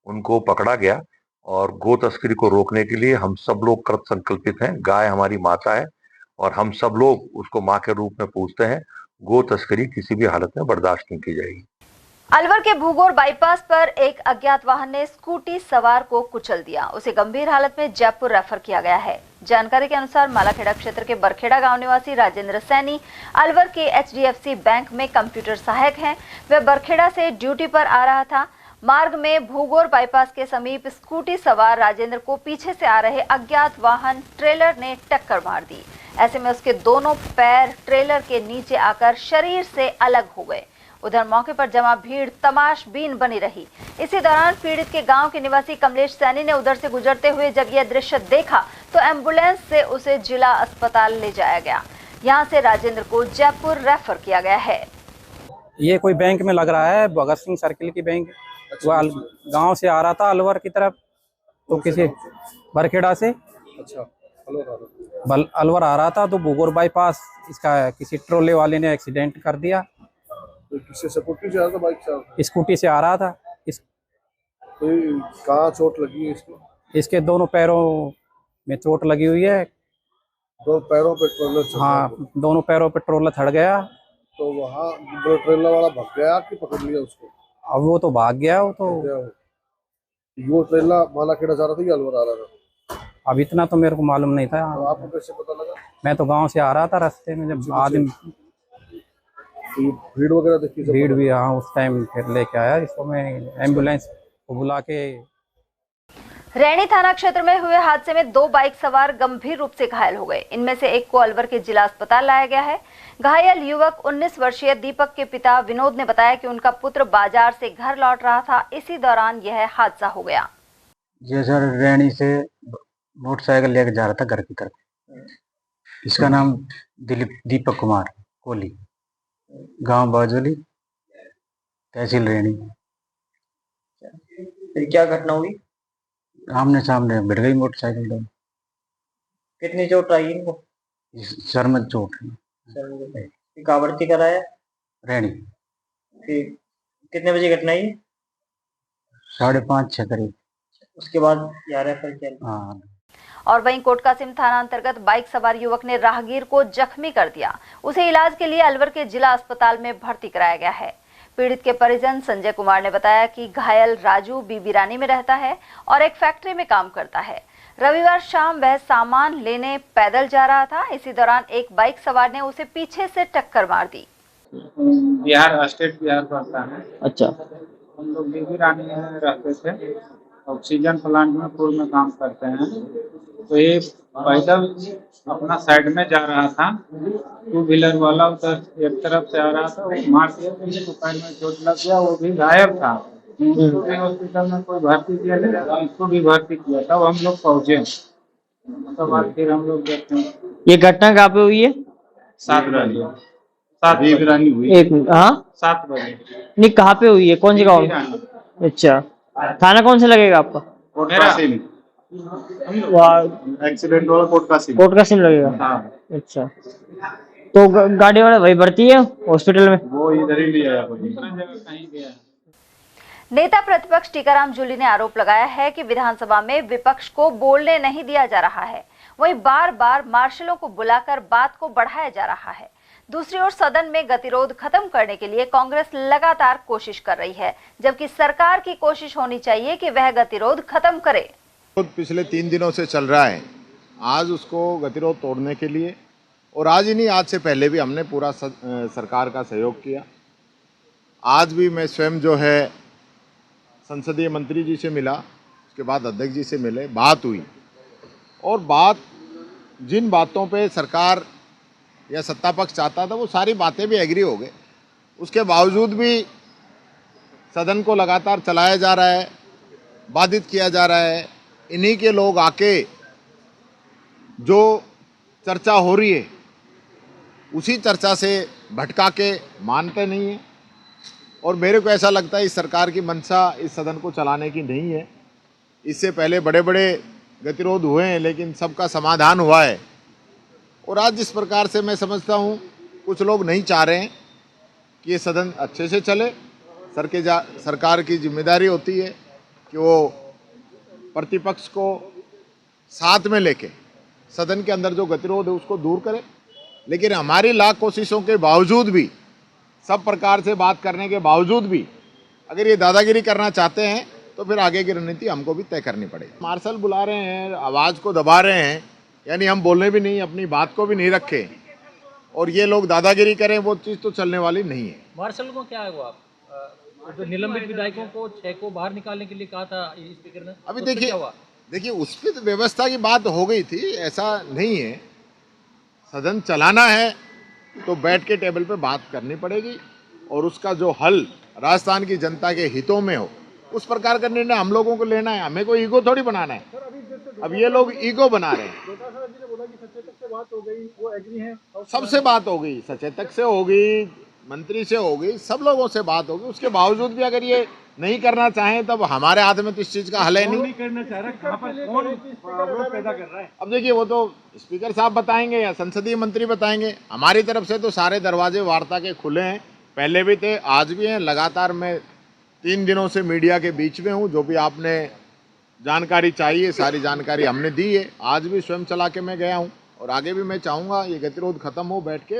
उनको पकड़ा गया और गो तस्करी को रोकने के लिए हम सब लोग कृत संकल्पित हैं। गाय हमारी माता है और हम सब लोग उसको माँ के रूप में पूजते हैं। गो तस्करी किसी भी हालत में बर्दाश्त नहीं की जाएगी। अलवर के भूगोर बाईपास पर एक अज्ञात वाहन ने स्कूटी सवार को कुचल दिया। उसे गंभीर हालत में जयपुर रेफर किया गया है। जानकारी के अनुसार मालाखेड़ा क्षेत्र के बरखेड़ा गांव निवासी राजेंद्र सैनी अलवर के HDFC बैंक में कंप्यूटर सहायक हैं। वह बरखेड़ा से ड्यूटी पर आ रहा था। मार्ग में भूगोर बाईपास के समीप स्कूटी सवार राजेंद्र को पीछे से आ रहे अज्ञात वाहन ट्रेलर ने टक्कर मार दी। ऐसे में उसके दोनों पैर ट्रेलर के नीचे आकर शरीर से अलग हो गए। उधर मौके पर जमा भीड़ तमाशबीन बनी रही। इसी दौरान पीड़ित के गांव के निवासी कमलेश सैनी ने उधर से गुजरते हुए जब यह दृश्य देखा तो एम्बुलेंस से उसे जिला अस्पताल ले जाया गया। यहां से राजेंद्र को जयपुर रेफर किया गया है। ये कोई बैंक में लग रहा है, भगत सिंह सर्किल की बैंक। वो गांव से आ रहा था अलवर की तरफ, तो किसी बरखेड़ा से अलवर आ रहा था तो भूगोर बाईपास इसका किसी ट्रोले वाले ने एक्सीडेंट कर दिया। तो किससे स्कूटी से आ रहा था, बाइक से? स्कूटी से आ रहा था। कहाँ चोट लगी है इसको? इसके दोनों पैरों में चोट लगी हुई है। दो पैरों पे ट्रेलर चढ़ हाँ, दोनों पैरों पे ट्रोला चढ़ गया। तो वहाँ जो ट्रेलर वाला भाग गया कि पकड़ लिया उसको? अब वो तो भाग गया, वो तो वो ट्रेलर मालाखेड़ा जा रहा था या अलवर आ रहा था? अब इतना तो मेरे को मालूम नहीं था। तो आपको कैसे पता लगा? मैं तो गांव से आ रहा था, रास्ते में जब आदमी तो ये भीड़ वगैरह देखी? भीड़ भी, हाँ, उस टाइम फिर लेके आया इसको, मैं एम्बुलेंस को बुला के। रैणी थाना क्षेत्र में हुए हादसे में 2 बाइक सवार गंभीर रूप से घायल हो गए। इनमें से एक को अलवर के जिला अस्पताल लाया गया है। घायल युवक 19 वर्षीय दीपक के पिता विनोद ने बताया कि उनका पुत्र बाजार से घर लौट रहा था, इसी दौरान यह हादसा हो गया। ये सर रैणी से मोटरसाइकिल लेकर जा रहा था घर की तरफ। इसका नाम दीपक कुमार कोहली, गांव बाजोली, तहसील रैणी। फिर क्या घटना हुई? आमने सामने भिड़ गई मोटरसाइकिल दोनों। कितनी चोट आई इनको? सर में चोट है। कहाँ भर्ती कराया? रैणी। फिर कितने बजे घटना हुई? 5:30-6 करीब। उसके बाद रेफर किया। हाँ। और वहीं कोटकासिम थाना अंतर्गत बाइक सवार युवक ने राहगीर को जख्मी कर दिया। उसे इलाज के लिए अलवर के जिला अस्पताल में भर्ती कराया गया है। पीड़ित के परिजन संजय कुमार ने बताया कि घायल राजू बीबी रानी में रहता है और एक फैक्ट्री में काम करता है। रविवार शाम वह सामान लेने पैदल जा रहा था। इसी दौरान एक बाइक सवार ने उसे पीछे से टक्कर मार दी। बिहार, स्टेट बिहार पड़ता है। अच्छा। हम लोग बीबी रानी में रहते थे, ऑक्सीजन प्लांट में पूर्व में काम करते हैं। तो ये पैदल अपना साइड में जा रहा था, 2 व्हीलर वाला उधर एक तरफ से आ रहा था, वो मार दिया, तो पैर में चोट लग गया, वो भी घायल था। उसको भी हॉस्पिटल में कोई भर्ती किया नहीं, इसको भी भर्ती किया। तब हम लोग पहुंचे, उसके बाद फिर हम लोग देखते हैं। ये घटना कहाँ पे हुई है? 7 बजे। 7 बजे हुई। 7 बजे। नहीं, कहाँ पे हुई है? कौन सी गाँव में? अच्छा, थाना कौन सा लगेगा आपका? कोटकासिम। एक्सीडेंट वाला कोटकासिम लगेगा। हाँ। अच्छा, तो गाड़ी वाला वही भर्ती है हॉस्पिटल में? वो इधर ही लिया, दूसरी जगह कहीं गया। नेता प्रतिपक्ष टीकाराम जूली ने आरोप लगाया है कि विधानसभा में विपक्ष को बोलने नहीं दिया जा रहा है, वहीं बार बार मार्शलों को बुलाकर बात को बढ़ाया जा रहा है। दूसरी ओर सदन में गतिरोध खत्म करने के लिए कांग्रेस लगातार कोशिश कर रही है, जबकि सरकार की कोशिश होनी चाहिए कि वह गतिरोध खत्म करे। पिछले 3 दिनों से चल रहा है, आज उसको गतिरोध तोड़ने के लिए, और आज ही नहीं, आज से पहले भी हमने पूरा सरकार का सहयोग किया। आज भी मैं स्वयं जो है संसदीय मंत्री जी से मिला, उसके बाद अध्यक्ष जी से मिले, बात हुई, और जिन बातों पे सरकार या सत्ता पक्ष चाहता था वो सारी बातें भी एग्री हो गए। उसके बावजूद भी सदन को लगातार चलाया जा रहा है, बाधित किया जा रहा है। इन्हीं के लोग आके जो चर्चा हो रही है उसी चर्चा से भटका के मानते नहीं है, और मेरे को ऐसा लगता है इस सरकार की मंशा इस सदन को चलाने की नहीं है। इससे पहले बड़े बड़े गतिरोध हुए हैं, लेकिन सबका समाधान हुआ है। और आज जिस प्रकार से मैं समझता हूँ कुछ लोग नहीं चाह रहे हैं कि ये सदन अच्छे से चले। सरकार की जिम्मेदारी होती है कि वो प्रतिपक्ष को साथ में लेके सदन के अंदर जो गतिरोध है उसको दूर करे, लेकिन हमारी लाख कोशिशों के बावजूद भी, सब प्रकार से बात करने के बावजूद भी, अगर ये दादागिरी करना चाहते हैं तो फिर आगे की रणनीति हमको भी तय करनी पड़ेगी। मार्शल बुला रहे हैं, आवाज़ को दबा रहे हैं, यानी हम बोलने भी नहीं, अपनी बात को भी नहीं रखे, और ये लोग दादागिरी करें, वो चीज़ तो चलने वाली नहीं है। मार्शल को क्या है वो, आप जो निलंबित विधायकों को 6 को बाहर निकालने के लिए कहा था स्पीकर ने, अभी देखिए उस पर तो व्यवस्था की बात हो गई थी, ऐसा नहीं है। सदन चलाना है तो बैठ के टेबल पे बात करनी पड़ेगी, और उसका जो हल राजस्थान की जनता के हितों में हो उस प्रकार का निर्णय हम लोगों को लेना है। हमें कोई ईगो थोड़ी बनाना है। अब ये लोग ईगो बना रहे हैं। सबसे बात हो गई, सचेतक से हो गई, मंत्री से हो गई, सब लोगों से बात होगी। उसके बावजूद भी अगर ये नहीं करना चाहें तब हमारे हाथ में तो इस चीज का हल है नहीं करना चाह रहा, कहां पर कौन अवरोध पैदा कर रहा है। अब देखिए वो तो स्पीकर साहब बताएंगे या संसदीय मंत्री बताएंगे। हमारी तरफ से तो सारे दरवाजे वार्ता के खुले हैं, पहले भी थे, आज भी हैं। लगातार मैं 3 दिनों से मीडिया के बीच में हूँ। जो भी आपने जानकारी चाहिए सारी जानकारी हमने दी है। आज भी स्वयं चला के मैं गया हूँ और आगे भी मैं चाहूँगा ये गतिरोध खत्म हो, बैठ के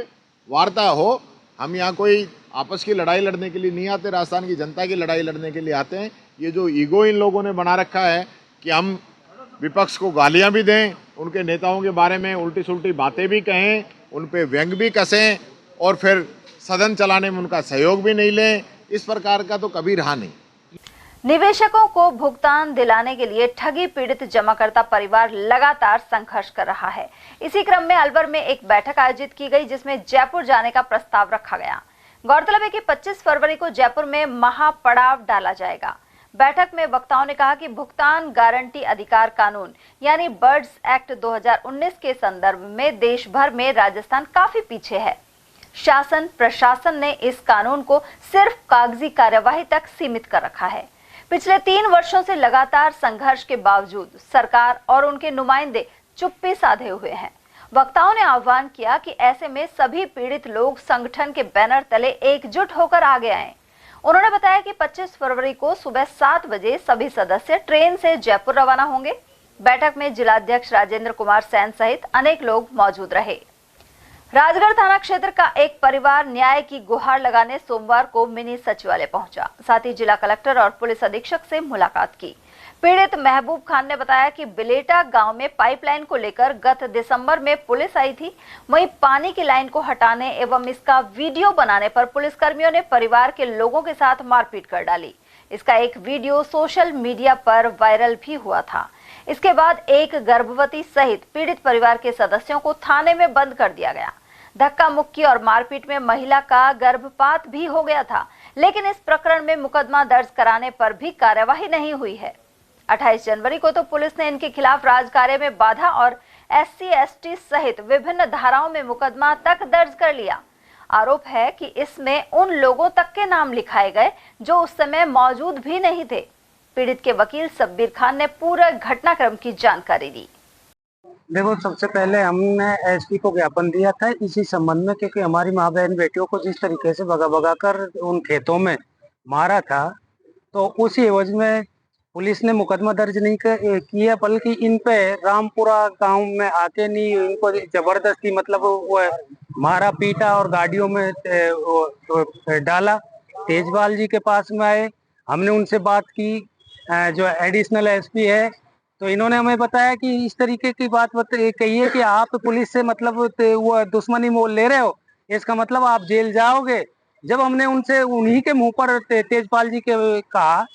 वार्ता हो। हम यहाँ कोई आपस की लड़ाई लड़ने के लिए नहीं आते, राजस्थान की जनता की लड़ाई लड़ने के लिए आते हैं। ये जो ईगो इन लोगों ने बना रखा है कि हम विपक्ष को गालियाँ भी दें, उनके नेताओं के बारे में उल्टी सुल्टी बातें भी कहें, उन पे व्यंग भी कसें और फिर सदन चलाने में उनका सहयोग भी नहीं लें, इस प्रकार का तो कभी रहा नहीं। निवेशकों को भुगतान दिलाने के लिए ठगी पीड़ित जमाकर्ता परिवार लगातार संघर्ष कर रहा है। इसी क्रम में अलवर में एक बैठक आयोजित की गई जिसमें जयपुर जाने का प्रस्ताव रखा गया। गौरतलब है कि 25 फरवरी को जयपुर में महापड़ाव डाला जाएगा। बैठक में वक्ताओं ने कहा कि भुगतान गारंटी अधिकार कानून यानी बर्ड्स एक्ट 2019 के संदर्भ में देश भर में राजस्थान काफी पीछे है। शासन प्रशासन ने इस कानून को सिर्फ कागजी कार्यवाही तक सीमित कर रखा है। पिछले 3 वर्षों से लगातार संघर्ष के बावजूद सरकार और उनके नुमाइंदे चुप्पी साधे हुए हैं। वक्ताओं ने आह्वान किया कि ऐसे में सभी पीड़ित लोग संगठन के बैनर तले एकजुट होकर आगे आएं। उन्होंने बताया कि 25 फरवरी को सुबह 7 बजे सभी सदस्य ट्रेन से जयपुर रवाना होंगे। बैठक में जिलाध्यक्ष राजेंद्र कुमार सैन सहित अनेक लोग मौजूद रहे। राजगढ़ थाना क्षेत्र का एक परिवार न्याय की गुहार लगाने सोमवार को मिनी सचिवालय पहुंचा। साथ ही जिला कलेक्टर और पुलिस अधीक्षक से मुलाकात की। पीड़ित महबूब खान ने बताया कि बिलेटा गांव में पाइपलाइन को लेकर गत दिसंबर में पुलिस आई थी। वहीं पानी की लाइन को हटाने एवं इसका वीडियो बनाने पर पुलिसकर्मियों ने परिवार के लोगों के साथ मारपीट कर डाली। इसका एक वीडियो सोशल मीडिया पर वायरल भी हुआ था। इसके बाद एक गर्भवती सहित पीड़ित परिवार के सदस्यों को थाने में बंद कर दिया गया। धक्का मुक्की और मारपीट में महिला का गर्भपात भी हो गया था, लेकिन इस प्रकरण में मुकदमा दर्ज कराने पर भी कार्यवाही नहीं हुई है। 28 जनवरी को तो पुलिस ने इनके खिलाफ राजकार्य में बाधा और SC/ST सहित विभिन्न धाराओं में मुकदमा तक दर्ज कर लिया। आरोप है कि इसमें उन लोगों तक के नाम लिखाए गए जो उस समय मौजूद भी नहीं थे। पीड़ित के वकील सब्बीर खान ने पूरे घटनाक्रम की जानकारी दी। देखो, सबसे पहले हमने SP को ज्ञापन दिया था इसी संबंध में, क्योंकि हमारी माँ बहन बेटियों को जिस तरीके से भगा कर उन खेतों में मारा था, तो उसी एवज में पुलिस ने मुकदमा दर्ज नहीं किया, बल्कि इन पे रामपुरा गांव में आके नहीं, इनको जबरदस्ती मतलब वो मारा पीटा और गाड़ियों में डाला। तेजपाल जी के पास में आए, हमने उनसे बात की, जो एडिशनल SP है, तो इन्होंने हमें बताया कि इस तरीके की बात कही है कि आप पुलिस से मतलब वो दुश्मनी मोल ले रहे हो, इसका मतलब आप जेल जाओगे। जब हमने उनसे उन्हीं के मुंह पर तेजपाल जी के कहा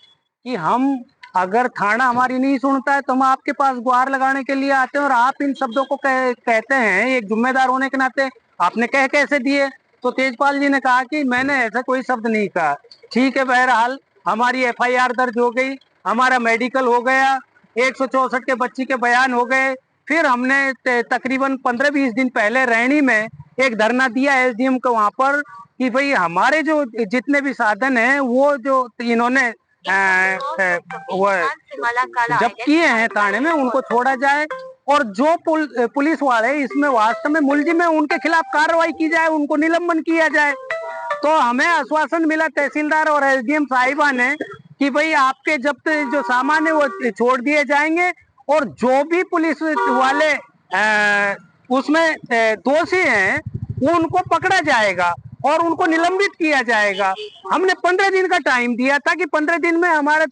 कि हम अगर थाना हमारी नहीं सुनता है तो हम आपके पास गुहार लगाने के लिए आते हैं और आप इन शब्दों को कहते हैं, एक जिम्मेदार होने के नाते आपने कह कैसे दिए? तो तेजपाल जी ने कहा कि मैंने ऐसा कोई शब्द नहीं कहा। ठीक है, बहरहाल हमारी FIR दर्ज हो गई, हमारा मेडिकल हो गया, 164 के बच्ची के बयान हो गए। फिर हमने तकरीबन 15-20 दिन पहले रैणी में एक धरना दिया SDM को वहां पर कि भाई हमारे जो जितने भी साधन हैं वो जो इन्होंने वो जब किए हैं थाने में उनको छोड़ा जाए और जो पुलिस वाले इसमें वास्तव में मुलजिम है उनके खिलाफ कार्रवाई की जाए, उनको निलंबन किया जाए। तो हमें आश्वासन मिला तहसीलदार और SDM साहिबा ने कि भाई आपके जब्त जो सामान है वो छोड़ दिए जाएंगे और जो भी पुलिस वाले उसमें दोषी हैं उनको पकड़ा जाएगा और उनको निलंबित किया जाएगा। हमने 15 दिन का टाइम दिया था कि 15 दिन में हमारा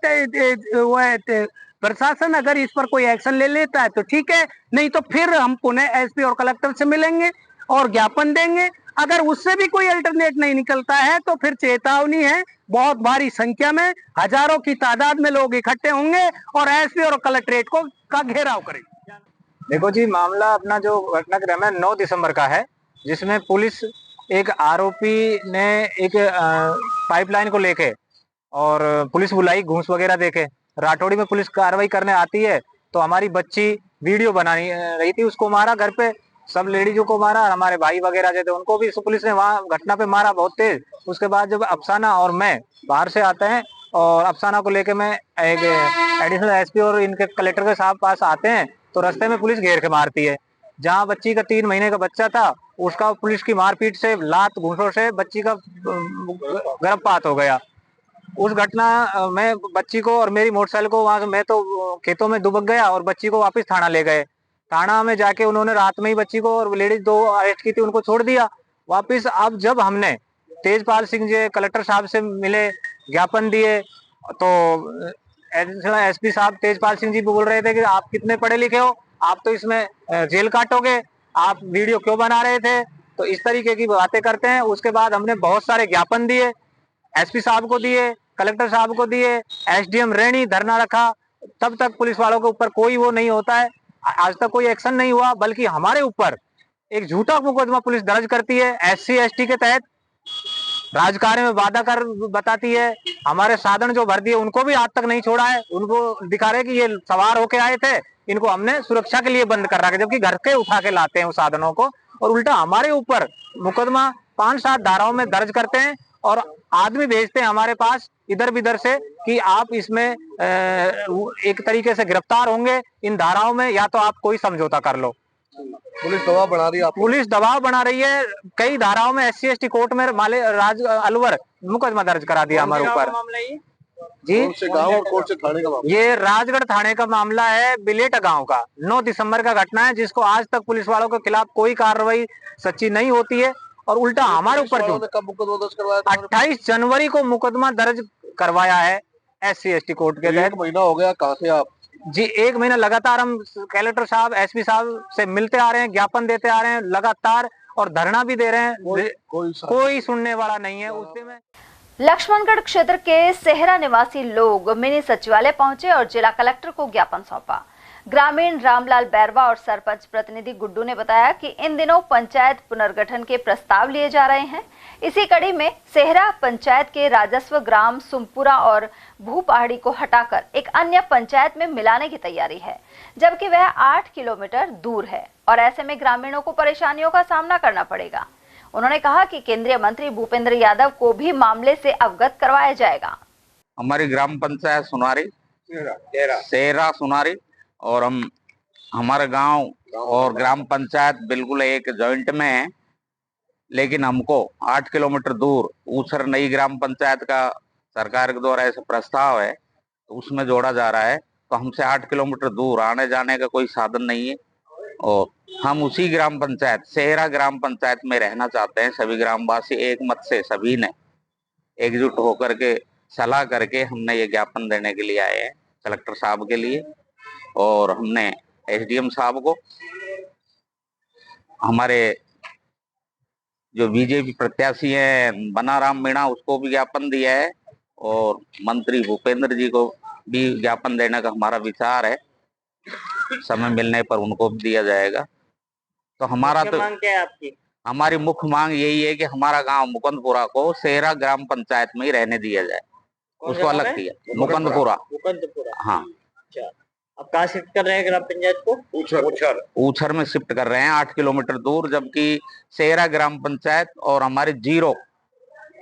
प्रशासन अगर इस पर कोई एक्शन ले लेता है तो ठीक है, नहीं तो फिर हम पुनः SP और कलेक्टर से मिलेंगे और ज्ञापन देंगे। अगर उससे भी कोई अल्टरनेट नहीं निकलता है तो फिर चेतावनी है, बहुत भारी संख्या में हजारों की तादाद में लोग इकट्ठे होंगे और SP और कलेक्ट्रेट का घेराव करेंगे। देखो जी, मामला अपना जो घटनाक्रम है 9 दिसंबर का है, जिसमें पुलिस एक आरोपी ने एक पाइपलाइन को लेके और पुलिस बुलाई घूस वगैरह देके राठौड़ी में पुलिस कार्रवाई करने आती है तो हमारी बच्ची वीडियो बना रही थी, उसको मारा, घर पे सब लेडीजों को मारा, हमारे भाई वगैरह जो थे उनको भी पुलिस ने वहाँ घटना पे मारा बहुत तेज। उसके बाद जब अफसाना और मैं बाहर से आते हैं और अफसाना को लेके मैं एक एडिशनल SP और इनके कलेक्टर के साहब पास आते हैं तो रास्ते में पुलिस घेर के मारती है। जहाँ बच्ची का 3 महीने का बच्चा था उसका पुलिस की मारपीट से लात घूंसों से बच्ची का गर्भपात हो गया। उस घटना में बच्ची को और मेरी मोटरसाइकिल को वहां, मैं तो खेतों में दुबक गया और बच्ची को वापस थाना ले गए। थाना में जाके उन्होंने रात में ही बच्ची को और लेडीज 2 अरेस्ट की थी, उनको छोड़ दिया वापस। अब जब हमने तेजपाल सिंह जी कलेक्टर साहब से मिले, ज्ञापन दिए, तो एसपी साहब तेजपाल सिंह जी बोल रहे थे कि आप कितने पढ़े लिखे हो, आप तो इसमें जेल काटोगे, आप वीडियो क्यों बना रहे थे, तो इस तरीके की बातें करते हैं। उसके बाद हमने बहुत सारे ज्ञापन दिए, एसपी साहब को दिए, कलेक्टर साहब को दिए, एसडीएम रैनी धरना रखा, तब तक पुलिस वालों के ऊपर कोई वो नहीं होता है। आज तक कोई एक्शन नहीं हुआ, बल्कि हमारे ऊपर एक झूठा मुकदमा पुलिस दर्ज करती है SC ST के तहत, राजकार्य में वादा कर बताती है। हमारे साधन जो भर दिए उनको भी आज तक नहीं छोड़ा है, उनको दिखा रहे कि ये सवार होके आए थे, इनको हमने सुरक्षा के लिए बंद कर रखा है, जबकि घर के उठा के लाते हैं उस साधनों को, और उल्टा हमारे ऊपर मुकदमा 5-7 धाराओं में दर्ज करते हैं और आदमी भेजते हैं हमारे पास इधर बिधर से कि आप इसमें एक तरीके से गिरफ्तार होंगे इन धाराओं में, या तो आप कोई समझौता कर लो। पुलिस दबाव बना रही है, पुलिस दबाव बना रही है। कई धाराओं में SC ST कोर्ट में अलवर मुकदमा दर्ज करा दिया हमारे ऊपर जी। गाँव और कौन से थाने का मामला? ये राजगढ़ थाने का मामला है, बिलेट गांव का 9 दिसंबर का घटना है, जिसको आज तक पुलिस वालों के खिलाफ कोई कार्रवाई सच्ची नहीं होती है, और उल्टा हमारे ऊपर क्यों? कब मुकदमा दर्ज करवाया? 28 जनवरी को मुकदमा दर्ज करवाया है SC ST कोर्ट के तहत। 1 महीना हो गया, कहाँ थे आप जी? 1 महीना लगातार हम कलेक्टर साहब SP साहब से मिलते आ रहे हैं, ज्ञापन देते आ रहे हैं लगातार, और धरना भी दे रहे हैं, कोई सुनने वाला नहीं है। उससे में लक्ष्मणगढ़ क्षेत्र के सेहरा निवासी लोग मिनी सचिवालय पहुंचे और जिला कलेक्टर को ज्ञापन सौंपा। ग्रामीण रामलाल बैरवा और सरपंच प्रतिनिधि गुड्डू ने बताया कि इन दिनों पंचायत पुनर्गठन के प्रस्ताव लिए जा रहे हैं। इसी कड़ी में सेहरा पंचायत के राजस्व ग्राम सुमपुरा और भू पहाड़ी को हटाकर एक अन्य पंचायत में मिलाने की तैयारी है, जबकि वह 8 किलोमीटर दूर है और ऐसे में ग्रामीणों को परेशानियों का सामना करना पड़ेगा। उन्होंने कहा कि केंद्रीय मंत्री भूपेंद्र यादव को भी मामले से अवगत करवाया जाएगा। हमारी ग्राम पंचायत सुनारी, सेहरा सुनारी, और हमारे गांव और ग्राम पंचायत बिल्कुल एक जॉइंट में है, लेकिन हमको 8 किलोमीटर दूर ऊसर नई ग्राम पंचायत का सरकार के द्वारा ऐसा प्रस्ताव है, तो उसमें जोड़ा जा रहा है। तो हमसे 8 किलोमीटर दूर आने जाने का कोई साधन नहीं है, और हम उसी ग्राम पंचायत सेहरा ग्राम पंचायत में रहना चाहते हैं। सभी ग्रामवासी एक मत से सभी ने एकजुट होकर के सलाह करके हमने ये ज्ञापन देने के लिए आए हैं कलेक्टर साहब के लिए, और हमने SDM साहब को, हमारे जो बीजेपी प्रत्याशी हैं बनाराम मीणा, उसको भी ज्ञापन दिया है, और मंत्री भूपेंद्र जी को भी ज्ञापन देने का हमारा विचार है। समय मिलने पर उनको भी दिया जाएगा। तो हमारा तो मांग क्या है आपकी? हमारी मुख्य मांग यही है कि हमारा गांव मुकुंदपुरा को सेहरा ग्राम पंचायत में ही रहने दिया जाए, उसको अलग किया मुकुंदपुरा। हाँ, अच्छा, अब कहाँ शिफ्ट कर रहे हैं ग्राम पंचायत को? ऊछर में शिफ्ट कर रहे हैं 8 किलोमीटर दूर, जबकि सेहरा ग्राम पंचायत और हमारी 0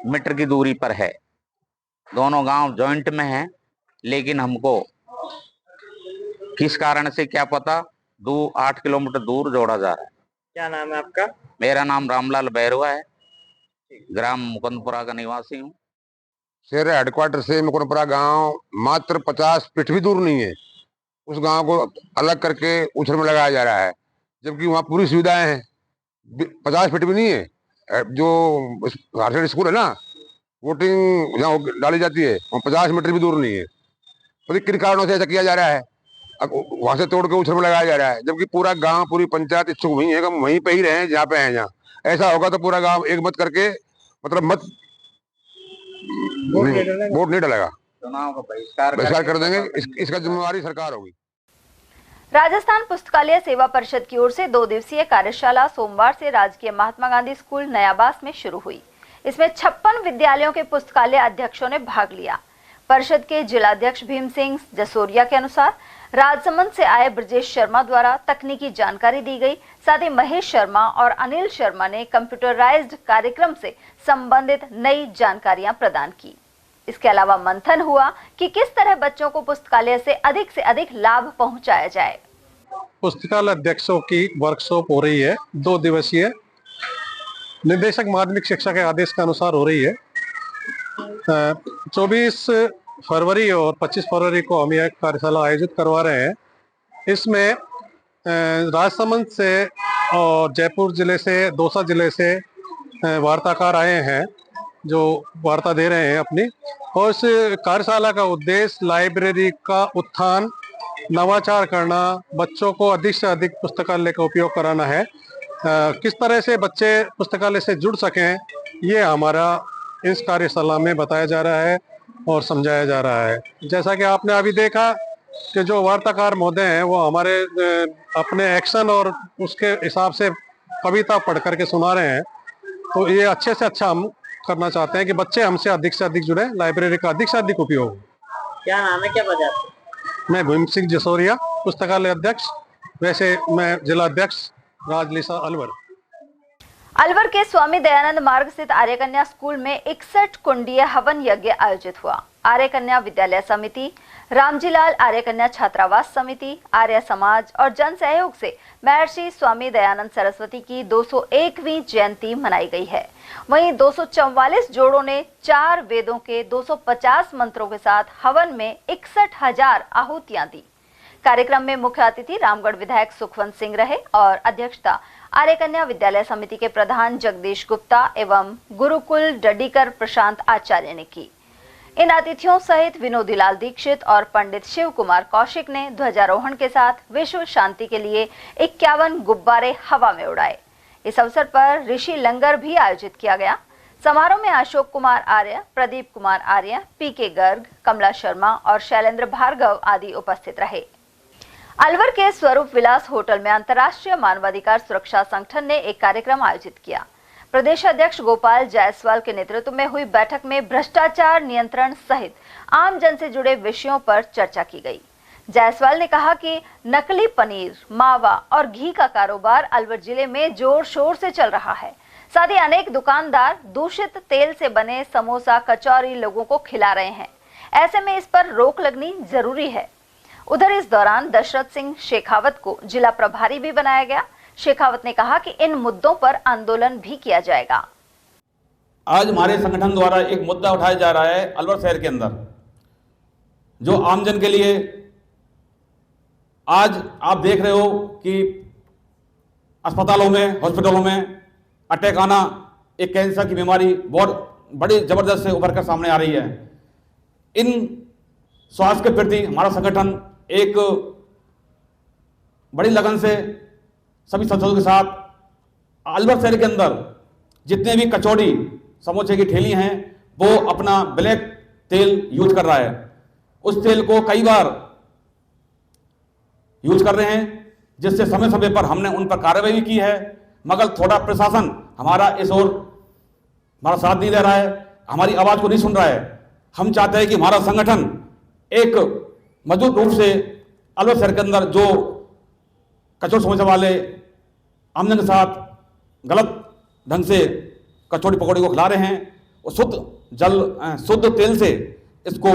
मीटर की दूरी पर है। दोनों गांव जॉइंट में हैं, लेकिन हमको किस कारण से क्या पता 8 किलोमीटर दूर जोड़ा जा रहा है। क्या नाम है आपका? मेरा नाम रामलाल बैरवा है, ग्राम मुकुंदपुरा का निवासी हूँ। सेहरा हेडक्वार्टर से मुकुंदपुरा गांव मात्र 50 फीट भी दूर नहीं है। उस गांव को अलग करके ऊछर में लगाया जा रहा है, जबकि वहाँ पूरी सुविधाएं हैं। 50 फीट भी नहीं है। जो हायर सेकेंडरी स्कूल है ना, वोटिंग जहाँ डाली जाती है, वहाँ 50 मीटर भी दूर नहीं है। तो किन कारणों से ऐसा किया जा रहा है? वहां से तोड़ के ऊछर में लगाया जा रहा है, जबकि पूरा गांव पूरी पंचायत इच्छुक वही है, हम वहीं पे ही रहे जहाँ पे हैं। जहाँ ऐसा होगा तो पूरा गांव एक मत करके, मतलब मत वोट नहीं डालेगा, चुनाव का बहिष्कार कर देंगे। इसका जिम्मेवारी सरकार होगी। राजस्थान पुस्तकालय सेवा परिषद की ओर से 2 दिवसीय कार्यशाला सोमवार से राजकीय महात्मा गांधी स्कूल नयाबास में शुरू हुई। इसमें 56 विद्यालयों के पुस्तकालय अध्यक्षों ने भाग लिया। परिषद के जिलाध्यक्ष भीम सिंह जसोरिया के अनुसार राजसमंद से आए ब्रजेश शर्मा द्वारा तकनीकी जानकारी दी गई। साथ ही महेश शर्मा और अनिल शर्मा ने कंप्यूटराइज्ड कार्यक्रम से संबंधित नई जानकारियां प्रदान की। इसके अलावा मंथन हुआ कि किस तरह बच्चों को पुस्तकालय से अधिक लाभ पहुंचाया जाए। पुस्तकालय अध्यक्षों की वर्कशॉप हो रही है, 2 दिवसीय, निदेशक माध्यमिक शिक्षा के आदेश के अनुसार हो रही है। 24 फरवरी और 25 फरवरी को हम यह कार्यशाला आयोजित करवा रहे हैं। इसमें राजसमंद से और जयपुर जिले से, दौसा जिले से वार्ताकार आए हैं जो वार्ता दे रहे हैं अपनी। और इस कार्यशाला का उद्देश्य लाइब्रेरी का उत्थान, नवाचार करना, बच्चों को अधिक से अधिक पुस्तकालय का उपयोग कराना है। किस तरह से बच्चे पुस्तकालय से जुड़ सकें, ये हमारा इस कार्यशाला में बताया जा रहा है और समझाया जा रहा है। जैसा कि आपने अभी देखा कि जो वार्ताकार महोदय हैं वो हमारे अपने एक्शन और उसके हिसाब से कविता पढ़ करके सुना रहे हैं। तो ये अच्छे से अच्छा हम करना चाहते हैं कि बच्चे हमसे अधिक से अधिक जुड़े, लाइब्रेरी का अधिक से अधिक उपयोग। क्या नाम है, क्या पद है? मैं भीम सिंह जसोरिया, पुस्तकालय अध्यक्ष। वैसे मैं जिला अध्यक्ष राजलीसा अलवर। अलवर के स्वामी दयानंद मार्ग स्थित आर्य कन्या स्कूल में 61 कुंडीय हवन यज्ञ आयोजित हुआ। आर्य कन्या विद्यालय समिति, रामजीलाल आर्य कन्या छात्रावास समिति, आर्य समाज और जन सहयोग से महर्षि स्वामी दयानंद सरस्वती की 201वीं जयंती मनाई गई है। वहीं 244 जोड़ों ने 4 वेदों के 250 मंत्रों के साथ हवन में 61,000 आहुतियां दी। कार्यक्रम में मुख्य अतिथि रामगढ़ विधायक सुखवंत सिंह रहे और अध्यक्षता आर्य कन्या विद्यालय समिति के प्रधान जगदीश गुप्ता एवं गुरुकुल डडीकर प्रशांत आचार्य ने की। इन अतिथियों सहित विनोदीलाल दीक्षित और पंडित शिव कुमार कौशिक ने ध्वजारोहण के साथ विश्व शांति के लिए 51 गुब्बारे हवा में उड़ाए। इस अवसर पर ऋषि लंगर भी आयोजित किया गया। समारोह में अशोक कुमार आर्य, प्रदीप कुमार आर्य, पीके गर्ग, कमला शर्मा और शैलेंद्र भार्गव आदि उपस्थित रहे। अलवर के स्वरूप विलास होटल में अंतर्राष्ट्रीय मानवाधिकार सुरक्षा संगठन ने एक कार्यक्रम आयोजित किया। प्रदेश अध्यक्ष गोपाल जायसवाल के नेतृत्व में हुई बैठक में भ्रष्टाचार नियंत्रण सहित आम जन से जुड़े विषयों पर चर्चा की गई। जायसवाल ने कहा कि नकली पनीर, मावा और घी का कारोबार अलवर जिले में जोर शोर से चल रहा है। साथ ही अनेक दुकानदार दूषित तेल से बने समोसा, कचौरी लोगों को खिला रहे हैं। ऐसे में इस पर रोक लगनी जरूरी है। उधर इस दौरान दशरथ सिंह शेखावत को जिला प्रभारी भी बनाया गया। शेखावत ने कहा कि इन मुद्दों पर आंदोलन भी किया जाएगा। आज हमारे संगठन द्वारा एक मुद्दा उठाया जा रहा है अलवर शहर के अंदर, जो आमजन के लिए आज आप देख रहे हो कि अस्पतालों में, हॉस्पिटलों में अटैक आना, एक कैंसर की बीमारी बहुत बड़ी जबरदस्त से उभर कर सामने आ रही है। इन स्वास्थ्य के प्रति हमारा संगठन एक बड़ी लगन से सभी सदस्यों के साथ अलवर शहर के अंदर जितने भी कचौड़ी समोसे की ठेली हैं वो अपना ब्लैक तेल यूज कर रहा है। उस तेल को कई बार यूज कर रहे हैं, जिससे समय समय पर हमने उन पर कार्रवाई भी की है, मगर थोड़ा प्रशासन हमारा इस ओर हमारा साथ नहीं दे रहा है, हमारी आवाज को नहीं सुन रहा है। हम चाहते हैं कि हमारा संगठन एक मजबूत रूप से अलवर शहर के अंदर जो कचौड़ी समोसा वाले आमजन के साथ गलत ढंग से कचौड़ी पकौड़ी को खिला रहे हैं, और शुद्ध तेल से इसको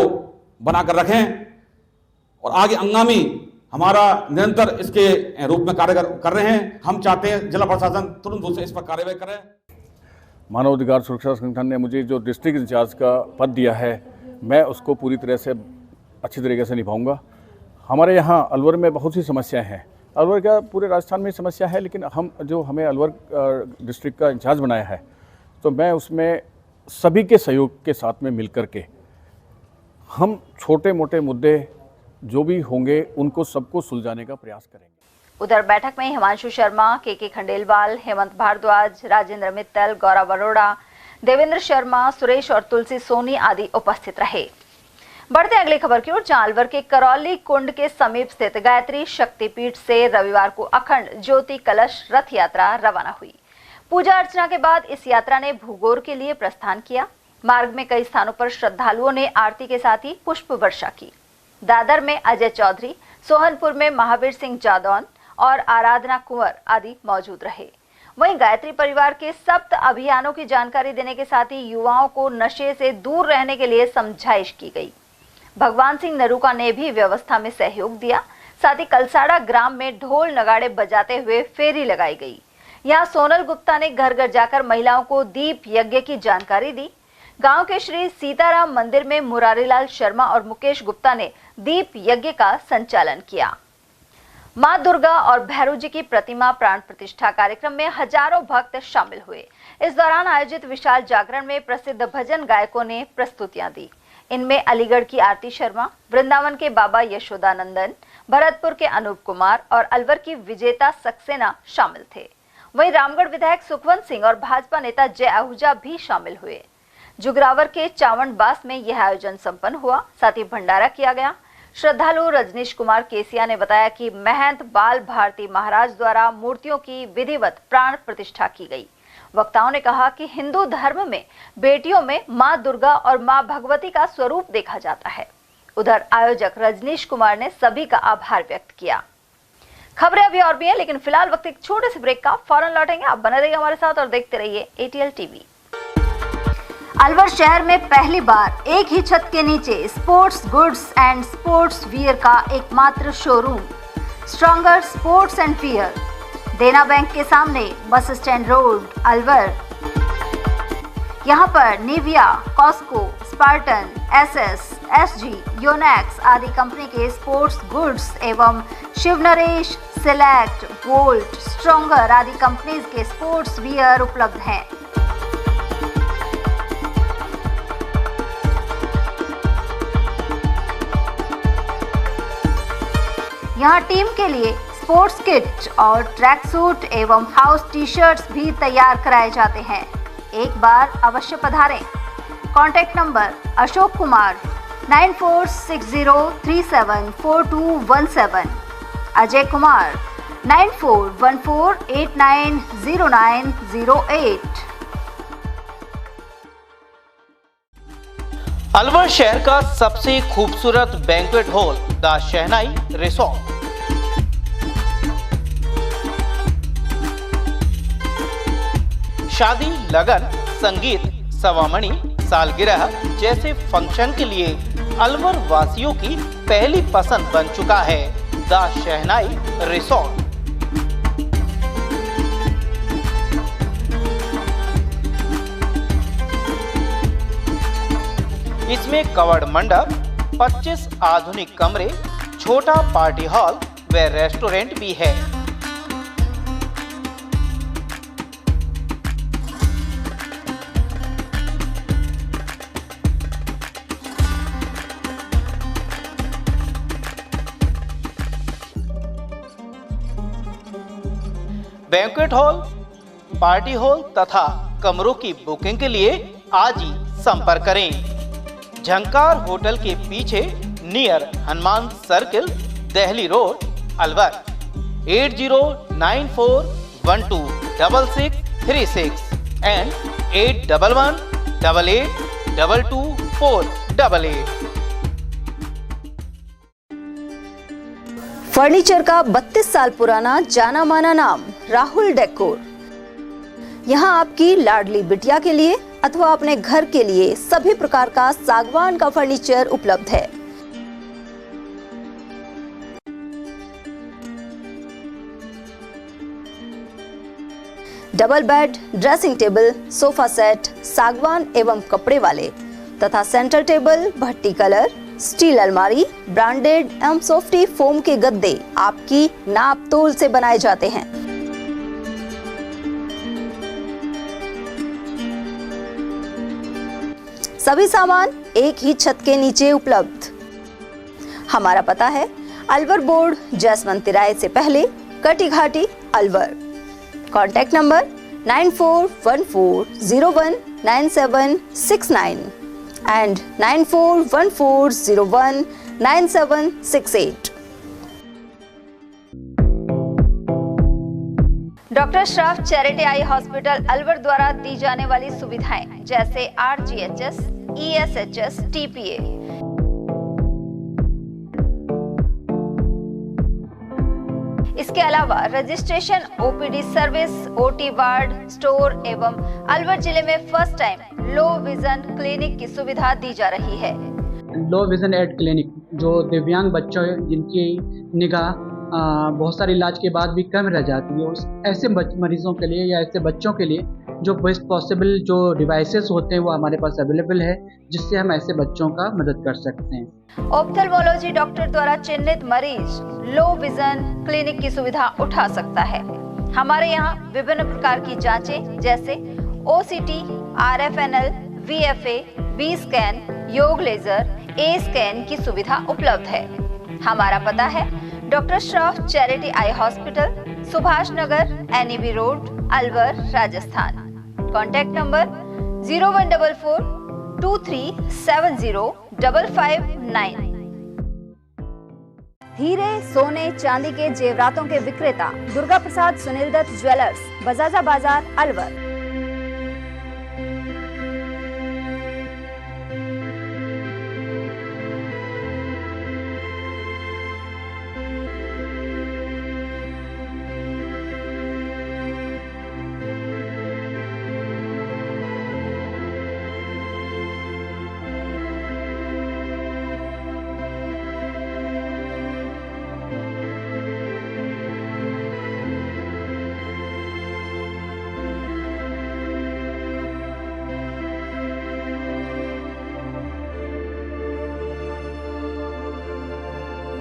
बनाकर रखें और आगे अंगामी हमारा निरंतर इसके रूप में कार्य कर रहे हैं। हम चाहते हैं जिला प्रशासन तुरंत रूप से इस पर कार्रवाई करे। मानवाधिकार सुरक्षा संगठन ने मुझे जो डिस्ट्रिक्ट इंचार्ज का पद दिया है, मैं उसको पूरी तरह से अच्छी तरीके से निभाऊंगा। हमारे यहाँ अलवर में बहुत सी समस्याएं हैं, अलवर का पूरे राजस्थान में समस्या है, लेकिन हमें अलवर डिस्ट्रिक्ट का इंचार्ज बनाया है, तो मैं उसमें सभी के सहयोग के साथ में मिलकर के हम छोटे मोटे मुद्दे जो भी होंगे उनको सबको सुलझाने का प्रयास करेंगे। उधर बैठक में हिमांशु शर्मा, के खंडेलवाल, हेमंत भारद्वाज, राजेंद्र मित्तल, गौरव अरोड़ा, देवेंद्र शर्मा, सुरेश और तुलसी सोनी आदि उपस्थित रहे। बढ़ते अगली खबर की ओर, जहां अलवर के करौली कुंड के समीप स्थित गायत्री शक्तिपीठ से रविवार को अखंड ज्योति कलश रथ यात्रा रवाना हुई। पूजा अर्चना के बाद इस यात्रा ने भूगोर के लिए प्रस्थान किया। मार्ग में कई स्थानों पर श्रद्धालुओं ने आरती के साथ ही पुष्प वर्षा की। दादर में अजय चौधरी, सोहनपुर में महावीर सिंह जादौन और आराधना कुंवर आदि मौजूद रहे। वहीं गायत्री परिवार के सप्त अभियानों की जानकारी देने के साथ ही युवाओं को नशे से दूर रहने के लिए समझाइश की गई। भगवान सिंह नरूका ने भी व्यवस्था में सहयोग दिया। साथ ही कलसाड़ा ग्राम में ढोल नगाड़े बजाते हुए फेरी लगाई गई। यहाँ सोनल गुप्ता ने घर घर जाकर महिलाओं को दीप यज्ञ की जानकारी दी। गांव के श्री सीताराम मंदिर में मुरारीलाल शर्मा और मुकेश गुप्ता ने दीप यज्ञ का संचालन किया। मां दुर्गा और भैरव जी की प्रतिमा प्राण प्रतिष्ठा कार्यक्रम में हजारों भक्त शामिल हुए। इस दौरान आयोजित विशाल जागरण में प्रसिद्ध भजन गायकों ने प्रस्तुतियां दी। इनमें अलीगढ़ की आरती शर्मा, वृंदावन के बाबा यशोदानंदन, भरतपुर के अनूप कुमार और अलवर की विजेता सक्सेना शामिल थे। वहीं रामगढ़ विधायक सुखवंत सिंह और भाजपा नेता जय आहूजा भी शामिल हुए। जुगरावर के चावंडबास में यह आयोजन संपन्न हुआ, साथ ही भंडारा किया गया। श्रद्धालु रजनीश कुमार केसिया ने बताया कि महंत बाल भारती महाराज द्वारा मूर्तियों की विधिवत प्राण प्रतिष्ठा की गई। वक्ताओं ने कहा कि हिंदू धर्म में बेटियों में मां दुर्गा और मां भगवती का स्वरूप देखा जाता है। उधर आयोजक रजनीश कुमार ने सभी का आभार व्यक्त किया। खबरें अभी और भी हैं, लेकिन फिलहाल वक्त एक छोटे से ब्रेक का, फौरन लौटेंगे। आप बने रहिए हमारे साथ और देखते रहिए ATL टीवी। अलवर शहर में पहली बार एक ही छत के नीचे sports goods and sports wear का एकमात्र showroom Stronger sports and wear, Dena bank के सामने, बस स्टैंड रोड, अलवर। यहाँ पर Nivea, Cosco, Spartan, SS, SG, Yonex आदि कंपनी के स्पोर्ट्स गुड्स एवं Shiv Naresh, Select, Volt, Stronger आदि कंपनीज के स्पोर्ट्स वियर उपलब्ध हैं। यहाँ टीम के लिए स्पोर्ट्स किट और ट्रैक सूट एवं हाउस टी-शर्ट्स भी तैयार कराए जाते हैं। एक बार अवश्य पधारें। Contact number Ashok Kumar 9460374217, Ajay Kumar 9414890908। अलवर शहर का सबसे खूबसूरत banquet hall the Shehnai resort. शादी, लगन, संगीत, सवामणी, सालगिरह जैसे फंक्शन के लिए अलवर वासियों की पहली पसंद बन चुका है द शहनाई रिसोर्ट। इसमें कवर्ड मंडप, 25 आधुनिक कमरे, छोटा पार्टी हॉल व रेस्टोरेंट भी है। बैंक्वेट हॉल, पार्टी हॉल तथा कमरों की बुकिंग के लिए आज ही संपर्क करें। झंकार होटल के पीछे near Hanuman circle, Delhi road, Alwar. 8094126636 and 811888222488। Furniture का 32 साल पुराना जाना माना नाम राहुल डेकोर। यहाँ आपकी लाडली बिटिया के लिए अथवा अपने घर के लिए सभी प्रकार का सागवान का फर्नीचर उपलब्ध है। Double bed, dressing table, sofa set सागवान एवं कपड़े वाले तथा सेंटर टेबल, भट्टी कलर, स्टील अलमारी, ब्रांडेड एवं सॉफ्टी फोम के गद्दे आपकी नाप तोल से बनाए जाते हैं। सभी सामान एक ही छत के नीचे उपलब्ध। हमारा पता है अलवर बोर्ड, जैसमंत तिराहे से पहले, Kati Ghati, Alwar. Contact number 9414019769 and 9414019768। Doctor Shroff charity eye hospital Alwar द्वारा दी जाने वाली सुविधाएं जैसे RGHS, ESHS, TPA। इसके अलावा registration, OPD service, OT ward, store एवं अलवर जिले में first time low vision clinic की सुविधा दी जा रही है। लो विजन एड क्लिनिक जो दिव्यांग बच्चों जिनकी निगाह बहुत सारे इलाज के बाद भी कम रह जाती है, उस ऐसे मरीजों के लिए या ऐसे बच्चों के लिए जो बेस्ट पॉसिबल जो डिवाइसेस होते हैं वो हमारे पास अवेलेबल है, जिससे हम ऐसे बच्चों का मदद कर सकते हैं। ऑप्थेल्मोलॉजी डॉक्टर द्वारा चिन्हित मरीज लो विजन क्लिनिक की सुविधा उठा सकता है। हमारे यहाँ विभिन्न प्रकार की जांचें जैसे OCT, RFNL, VFA, V scan, YAG laser, A scan की सुविधा उपलब्ध है। हमारा पता है doctor Shroff charity eye hospital, Subhash Nagar, NEB road, Alwar, Rajasthan. Contact number 0144 2370 559। हीरे, सोने, चांदी के जेवरातों के विक्रेता दुर्गा प्रसाद सुनील दत्त ज्वेलर्स, बजाजा बाजार, अलवर।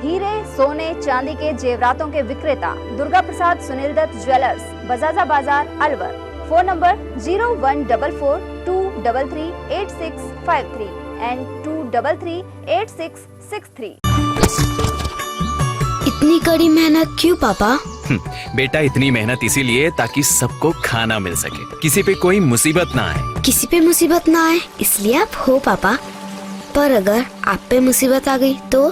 हीरे, सोने, चांदी के जेवरातों के विक्रेता दुर्गा प्रसाद सुनील दत्त ज्वेलर्स, बजाजा बाजार, अलवर। Phone number 0144 233 8653 and 233 8663। इतनी कड़ी मेहनत क्यों पापा? बेटा इतनी मेहनत इसीलिए ताकि सबको खाना मिल सके, किसी पे कोई मुसीबत ना आए। किसी पे मुसीबत ना आए इसलिए आप हो पापा, पर अगर आप पे मुसीबत आ गई तो?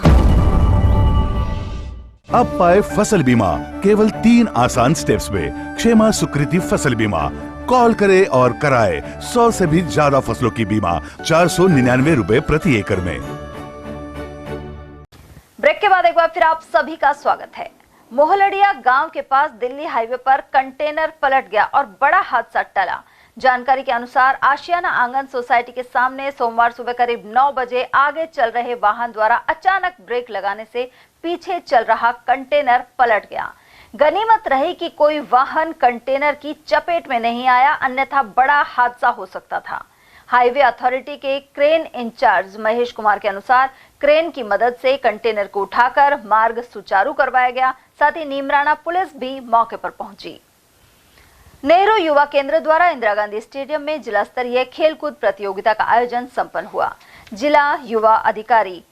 अब पाए फसल बीमा केवल 3 आसान स्टेप्स में। क्षेमा सुकृति फसल बीमा। कॉल करे और कराए 100 से भी ज्यादा फसलों की बीमा 499 रुपए प्रति एकड़ में। ब्रेक के बाद एक बार फिर आप सभी का स्वागत है। मोहलड़िया गांव के पास दिल्ली हाईवे पर कंटेनर पलट गया और बड़ा हादसा टला। जानकारी के अनुसार आशियाना आंगन सोसाइटी के सामने सोमवार सुबह करीब 9 बजे आगे चल रहे वाहन द्वारा अचानक ब्रेक लगाने से पीछे चल रहा कंटेनर पलट गया। गनीमत रही कि कोई वाहन कंटेनर की चपेट में नहीं आया, अन्यथा बड़ा हादसा हो सकता था। हाईवे अथॉरिटी के क्रेन इंचार्ज महेश कुमार के अनुसार क्रेन की मदद से कंटेनर को उठाकर मार्ग सुचारू करवाया गया। साथ ही नीमराना पुलिस भी मौके पर पहुंची। नेहरू युवा केंद्र द्वारा इंदिरा गांधी स्टेडियम में जिला स्तरीय खेलकूद प्रतियोगिता का आयोजन संपन्न हुआ। जिला युवा अधिकारी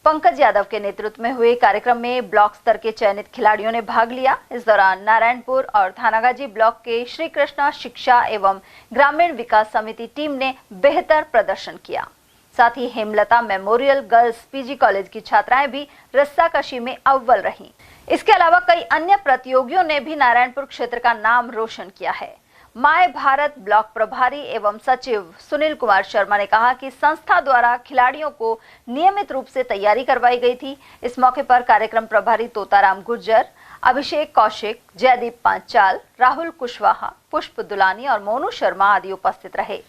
पंकज यादव के नेतृत्व में हुए कार्यक्रम में ब्लॉक स्तर के चयनित खिलाड़ियों ने भाग लिया। इस दौरान नारायणपुर और थानागाजी ब्लॉक के श्री कृष्णा शिक्षा एवं ग्रामीण विकास समिति टीम ने बेहतर प्रदर्शन किया। साथ ही Hemlata memorial girls PG college की छात्राएं भी रस्साकशी में अव्वल रहीं। इसके अलावा कई अन्य प्रतियोगियों ने भी नारायणपुर क्षेत्र का नाम रोशन किया है। माय भारत ब्लॉक प्रभारी एवं सचिव सुनील कुमार शर्मा ने कहा कि संस्था द्वारा खिलाड़ियों को नियमित रूप से तैयारी करवाई गई थी। इस मौके पर कार्यक्रम प्रभारी तोताराम गुर्जर, अभिषेक कौशिक, जयदीप पांचाल, राहुल कुशवाहा, पुष्प दुलानी और मोनू शर्मा आदि उपस्थित रहे।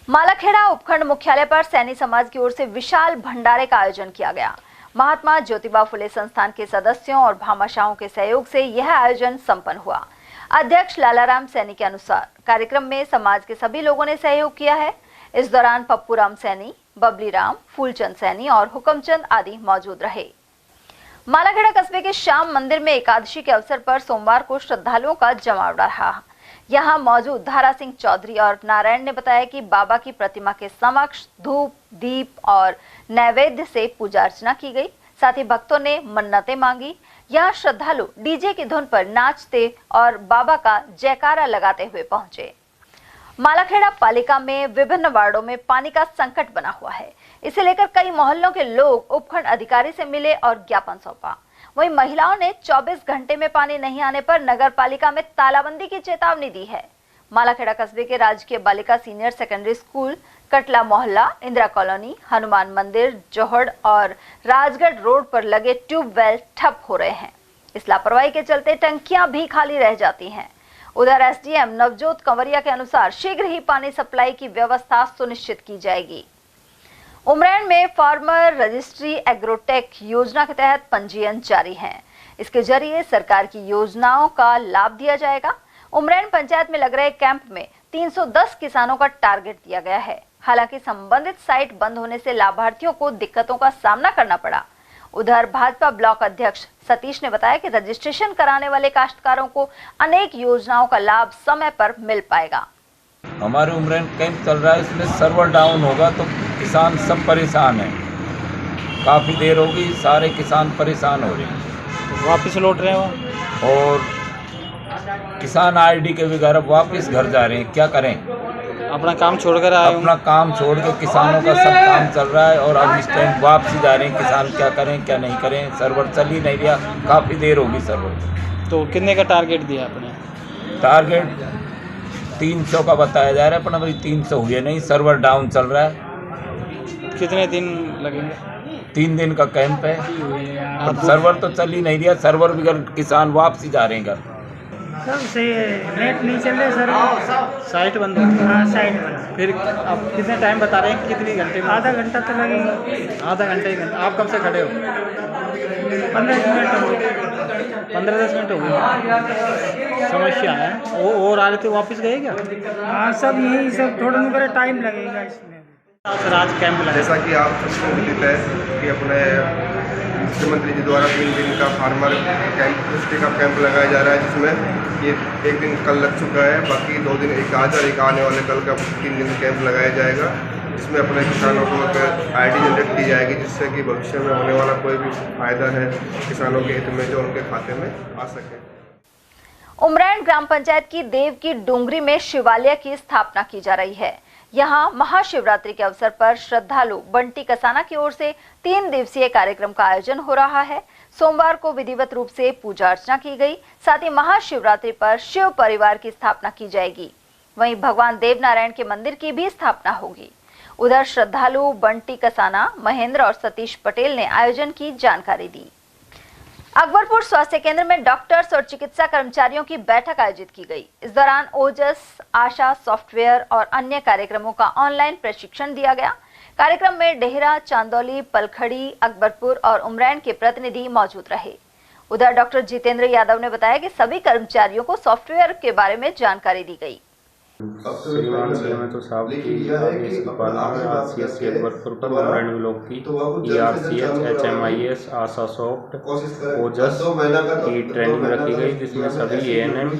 मालाखेड़ा उपखंड मुख्यालय पर सैनी समाज की ओर से विशाल भंडारे का आयोजन किया गया। महात्मा ज्योतिबा फुले संस्थान के सदस्यों और भामाशाहों के सहयोग से यह आयोजन संपन्न हुआ। अध्यक्ष लालाराम सैनी के अनुसार कार्यक्रम में समाज के सभी लोगों ने सहयोग किया है। इस दौरान पप्पूराम सैनी, बबली राम, फूलचंद सैनी और हुकमचंद आदि मौजूद रहे। मालाखेड़ा कस्बे के श्याम मंदिर में एकादशी के अवसर पर सोमवार को श्रद्धालुओं का जमावड़ा रहा। यहाँ मौजूद धारा सिंह चौधरी और नारायण ने बताया कि बाबा की प्रतिमा के समक्ष धूप, दीप और नैवेद्य से पूजा अर्चना की गई। साथ ही भक्तों ने मन्नतें मांगी। यहाँ श्रद्धालु डीजे की धुन पर नाचते और बाबा का जयकारा लगाते हुए पहुंचे। मालाखेड़ा पालिका में विभिन्न वार्डों में पानी का संकट बना हुआ है। इसे लेकर कई मोहल्लों के लोग उपखंड अधिकारी से मिले और ज्ञापन सौंपा। वहीं महिलाओं ने 24 घंटे में पानी नहीं आने पर नगर पालिका में तालाबंदी की चेतावनी दी है। मालाखेड़ा कस्बे के राजकीय बालिका सीनियर सेकेंडरी स्कूल, कटला मोहल्ला, इंदिरा कॉलोनी, हनुमान मंदिर, जोहड़ और राजगढ़ रोड पर लगे ट्यूबवेल ठप हो रहे हैं। इस लापरवाही के चलते टंकियां भी खाली रह जाती हैं। उधर SDM नवजोत कंवरिया के अनुसार शीघ्र ही पानी सप्लाई की व्यवस्था सुनिश्चित की जाएगी। उमरैन में फार्मर रजिस्ट्री एग्रोटेक योजना के तहत पंजीयन जारी है। इसके जरिए सरकार की योजनाओं का लाभ दिया जाएगा। उमरैन पंचायत में लग रहे कैंप में 310 किसानों का टारगेट दिया गया है। हालांकि संबंधित साइट बंद होने से लाभार्थियों को दिक्कतों का सामना करना पड़ा। उधर भाजपा ब्लॉक अध्यक्ष सतीश ने बताया कि रजिस्ट्रेशन कराने वाले काश्तकारों को अनेक योजनाओं का लाभ समय पर मिल पाएगा। हमारे उमरैन कैंप चल रहा है, इसमें सर्वर डाउन होगा तो किसान सब परेशान हैं। काफ़ी देर होगी, सारे किसान परेशान हो रहे हैं, वापस लौट रहे हैं और किसान आईडी के बगैर वापस घर जा रहे हैं। क्या करें? अपना काम छोड़कर आए, अपना काम छोड़ के किसानों का सब काम चल रहा है और अब इस टाइम वापसी जा रहे हैं। किसान क्या करें क्या नहीं करें, सर्वर चल ही नहीं रहा, काफ़ी देर होगी सर्वर। तो कितने का टारगेट दिया आपने? टारगेट 300 का बताया जा रहा है, पर अभी 300 हुए नहीं, सर्वर डाउन चल रहा है। कितने दिन लगेंगे? 3 दिन का कैंप है, अब सर्वर तो चल ही नहीं रहा, सर्वर बगैर किसान वापसी जा रहे हैं घर। सर से नेट नहीं चल रहे सर, साइट बंद हो गई। हाँ साइट बंद। फिर अब कितने टाइम बता रहे हैं, कितनी घंटे में? आधा घंटा तो लगेगा। आधा घंटे ही। आप कब से खड़े हो? 15 मिनट हो गए। 15-10 मिनट हो गए। समस्या है वो, और आ रहे थे वापस गए क्या? हाँ सब यही सब थोड़ा मेरा टाइम लगेगा इसमें। सर आज कैंप लगा, जैसा कि आप सबको विदित है कि अपने मुख्यमंत्री जी द्वारा 3 दिन का फार्मर कैंप पुष्टि का कैंप लगाया जा रहा है, जिसमें ये 1 दिन कल लग चुका है, बाकी 2 दिन एक आज और एक आने वाले कल का 3 दिन कैंप लगाया जाएगा, जिसमें अपने किसानों को आईडी जनरेट की जाएगी, जिससे कि भविष्य में होने वाला कोई भी फायदा है किसानों के हित में जो उनके खाते में आ सके। उमरैन ग्राम पंचायत की देव की डोंगरी में शिवालय की स्थापना की जा रही है। यहाँ महाशिवरात्रि के अवसर पर श्रद्धालु बंटी कसाना की ओर से 3 दिवसीय कार्यक्रम का आयोजन हो रहा है। सोमवार को विधिवत रूप से पूजा अर्चना की गई, साथ ही महाशिवरात्रि पर शिव परिवार की स्थापना की जाएगी। वहीं भगवान देवनारायण के मंदिर की भी स्थापना होगी। उधर श्रद्धालु बंटी कसाना, महेंद्र और सतीश पटेल ने आयोजन की जानकारी दी। अकबरपुर स्वास्थ्य केंद्र में डॉक्टर्स और चिकित्सा कर्मचारियों की बैठक आयोजित की गई। इस दौरान ओजस, आशा सॉफ्टवेयर और अन्य कार्यक्रमों का ऑनलाइन प्रशिक्षण दिया गया। कार्यक्रम में डेहरा, चांदौली, पलखड़ी, अकबरपुर और उमरैन के प्रतिनिधि मौजूद रहे। उधर डॉक्टर जितेंद्र यादव ने बताया कि सभी कर्मचारियों को सॉफ्टवेयर के बारे में जानकारी दी गई। श्रीमान तो साहब की आदेश की पालना में RCS अकबरपुर पर उमरैन ब्लॉक की ERCH, HMIS, आशा सॉफ्ट, ओजस की ट्रेनिंग रखी गई, जिसमें सभी ANM,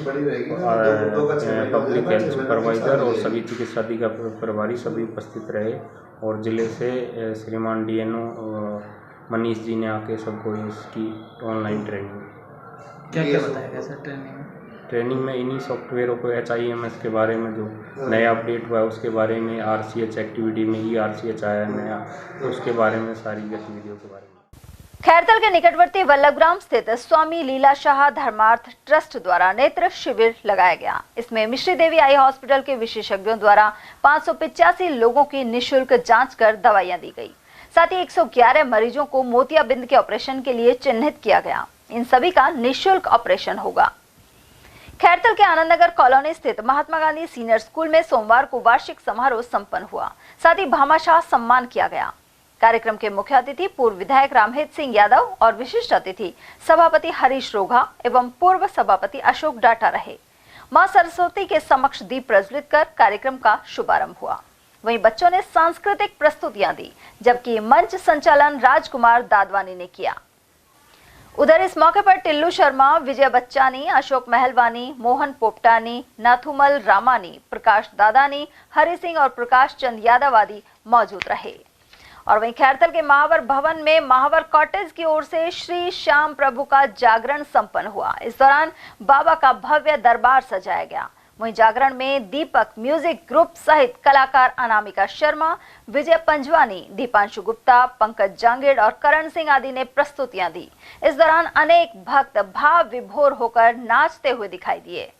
पब्लिक हेल्थ सुपरवाइजर और सभी चिकित्सा अधिकारी प्रभारी सभी उपस्थित रहे। और जिले से श्रीमान DNO मनीष जी ने आके सबको इसकी ऑनलाइन ट्रेनिंग। क्या क्या बताया गया सर ट्रेनिंग में? ट्रेनिंग में इन्हीं सॉफ्टवेयरों को HIMS के बारे में जो नया अपडेट हुआ है उसके बारे में, RCH एक्टिविटी में ERCH आया है नया, उसके बारे में, सारी गतिविधियों के बारे में। खैरतल के निकटवर्ती वल्लभग्राम स्थित स्वामी लीला शाह धर्मार्थ ट्रस्ट द्वारा नेत्र शिविर लगाया गया। इसमें मिश्री देवी आई हॉस्पिटल के विशेषज्ञों द्वारा 585 लोगों की निःशुल्क जांच कर दवाइयां दी गई। साथ ही 111 मरीजों को मोतियाबिंद के ऑपरेशन के लिए चिन्हित किया गया। इन सभी का निःशुल्क ऑपरेशन होगा। खैरतल के आनंद नगर कॉलोनी स्थित महात्मा गांधी सीनियर स्कूल में सोमवार को वार्षिक समारोह संपन्न हुआ। साथ ही भामाशाह सम्मान किया गया। कार्यक्रम के मुख्य अतिथि पूर्व विधायक रामहित सिंह यादव और विशिष्ट अतिथि सभापति हरीश रोघा एवं पूर्व सभापति अशोक डाटा रहे। मां सरस्वती के समक्ष दीप प्रज्वलित कर कार्यक्रम का शुभारंभ हुआ। वहीं बच्चों ने सांस्कृतिक प्रस्तुतियां दी, जबकि मंच संचालन राजकुमार दादवानी ने किया। उधर इस मौके पर टिल्लू शर्मा, विजय बच्चानी, अशोक महलवानी, मोहन पोपटानी, नाथुमल रामानी, प्रकाश दादानी, हरि सिंह और प्रकाश चंद यादव आदि मौजूद रहे। और वहीं खैरतल के महावर भवन में महावर कॉटेज की ओर से श्री श्याम प्रभु का जागरण संपन्न हुआ। इस दौरान बाबा का भव्य दरबार सजाया गया। वहीं जागरण में दीपक म्यूजिक ग्रुप सहित कलाकार अनामिका शर्मा, विजय पंजवानी, दीपांशु गुप्ता, पंकज जांगेड़ और करण सिंह आदि ने प्रस्तुतियां दी। इस दौरान अनेक भक्त भाव विभोर होकर नाचते हुए दिखाई दिए।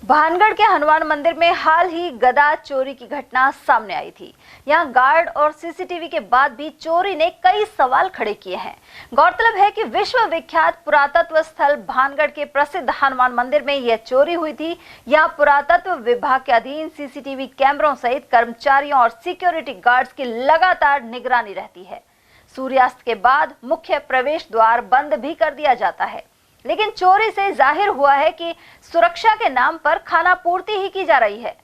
भानगढ़ के हनुमान मंदिर में हाल ही गदा चोरी की घटना सामने आई थी। यहां गार्ड और सीसीटीवी के बाद भी चोरी ने कई सवाल खड़े किए हैं। गौरतलब है कि विश्व विख्यात पुरातत्व स्थल भानगढ़ के प्रसिद्ध हनुमान मंदिर में यह चोरी हुई थी। यहां पुरातत्व विभाग के अधीन सीसीटीवी कैमरों सहित कर्मचारियों और सिक्योरिटी गार्ड्स की लगातार निगरानी रहती है। सूर्यास्त के बाद मुख्य प्रवेश द्वार बंद भी कर दिया जाता है, लेकिन चोरी से जाहिर हुआ है कि सुरक्षा के नाम पर खाना पूर्ति ही की जा रही है।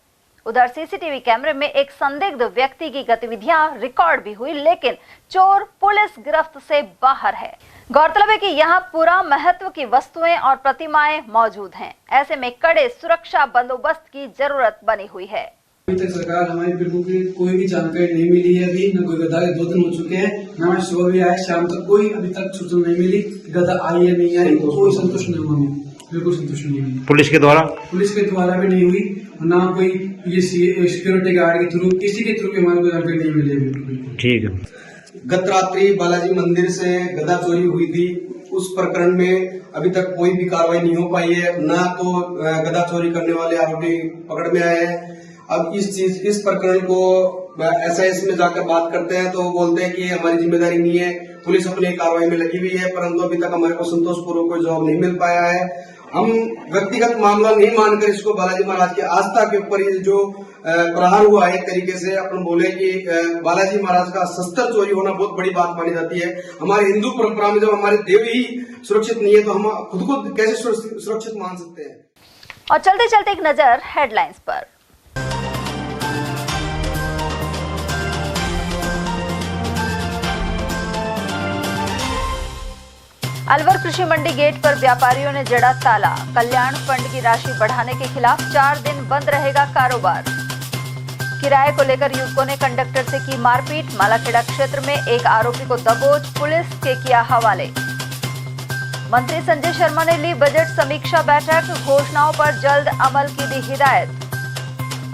उधर सीसीटीवी कैमरे में एक संदिग्ध व्यक्ति की गतिविधियां रिकॉर्ड भी हुई, लेकिन चोर पुलिस गिरफ्त से बाहर है। गौरतलब है कि यहाँ पूरा महत्व की वस्तुएं और प्रतिमाएं मौजूद हैं। ऐसे में कड़े सुरक्षा बंदोबस्त की जरूरत बनी हुई है। अभी तक सरकार हमारी बिल्कुल की कोई भी जानकारी नहीं मिली है। अभी न कोई गधा, 2 दिन हो चुके हैं, न सुबह भी आए, शाम तक कोई अभी तक सूचना नहीं मिली गधा आई है नहीं आई, कोई संतुष्ट नहीं हुआ, बिल्कुल संतुष्ट नहीं हुई। पुलिस के द्वारा भी नहीं हुई, ना कोई ये सिक्योरिटी गार्ड के थ्रू, किसी के थ्रू भी हमारे को जानकारी नहीं मिली बिल्कुल। ठीक है। गत रात्रि बालाजी मंदिर से गधा चोरी हुई थी, उस प्रकरण में अभी तक कोई भी कार्रवाई नहीं हो पाई है, ना तो गधा चोरी करने वाले आरोपी पकड़ में आए हैं। अब इस प्रकरण को एसआईएस में जाकर बात करते हैं तो वो बोलते हैं कि हमारी जिम्मेदारी नहीं है, पुलिस अपनी कार्रवाई में लगी हुई है, परंतु अभी तक हमारे को संतोषपूर्वक कोई जवाब नहीं मिल पाया है। हम व्यक्तिगत मामला नहीं मानकर इसको बालाजी महाराज की आस्था के ऊपर ये जो प्रहार हुआ है, एक तरीके से अपन बोले कि बालाजी महाराज का शस्त्र चोरी होना बहुत बड़ी बात मानी जाती है। हमारे हिंदू परंपरा में जब हमारे देव ही सुरक्षित नहीं है तो हम खुद को कैसे सुरक्षित मान सकते हैं। और चलते चलते एक नजर हेडलाइंस पर। अलवर कृषि मंडी गेट पर व्यापारियों ने जड़ा ताला। कल्याण फंड की राशि बढ़ाने के खिलाफ 4 दिन बंद रहेगा कारोबार। किराए को लेकर युवकों ने कंडक्टर से की मारपीट। मालाखेड़ा क्षेत्र में एक आरोपी को दबोच पुलिस के किया हवाले। मंत्री संजय शर्मा ने ली बजट समीक्षा बैठक। घोषणाओं पर जल्द अमल की दी हिदायत।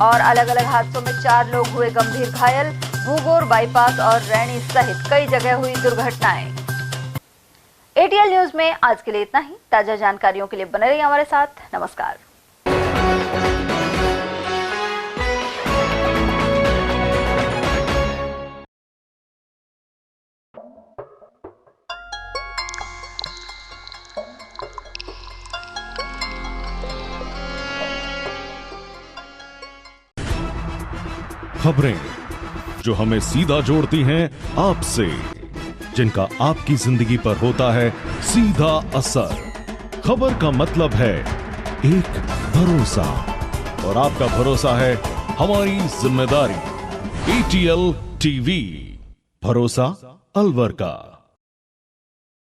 और अलग अलग हादसों में 4 लोग हुए गंभीर घायल। भूगोर बाईपास और रैनी सहित कई जगह हुई दुर्घटनाएं। एटीएल न्यूज में आज के लिए इतना ही। ताजा जानकारियों के लिए बने रहिए हमारे साथ। नमस्कार। खबरें जो हमें सीधा जोड़ती हैं आपसे, जिनका आपकी जिंदगी पर होता है सीधा असर। खबर का मतलब है एक भरोसा, और आपका भरोसा है हमारी जिम्मेदारी। एटीएल टीवी, भरोसा अलवर का।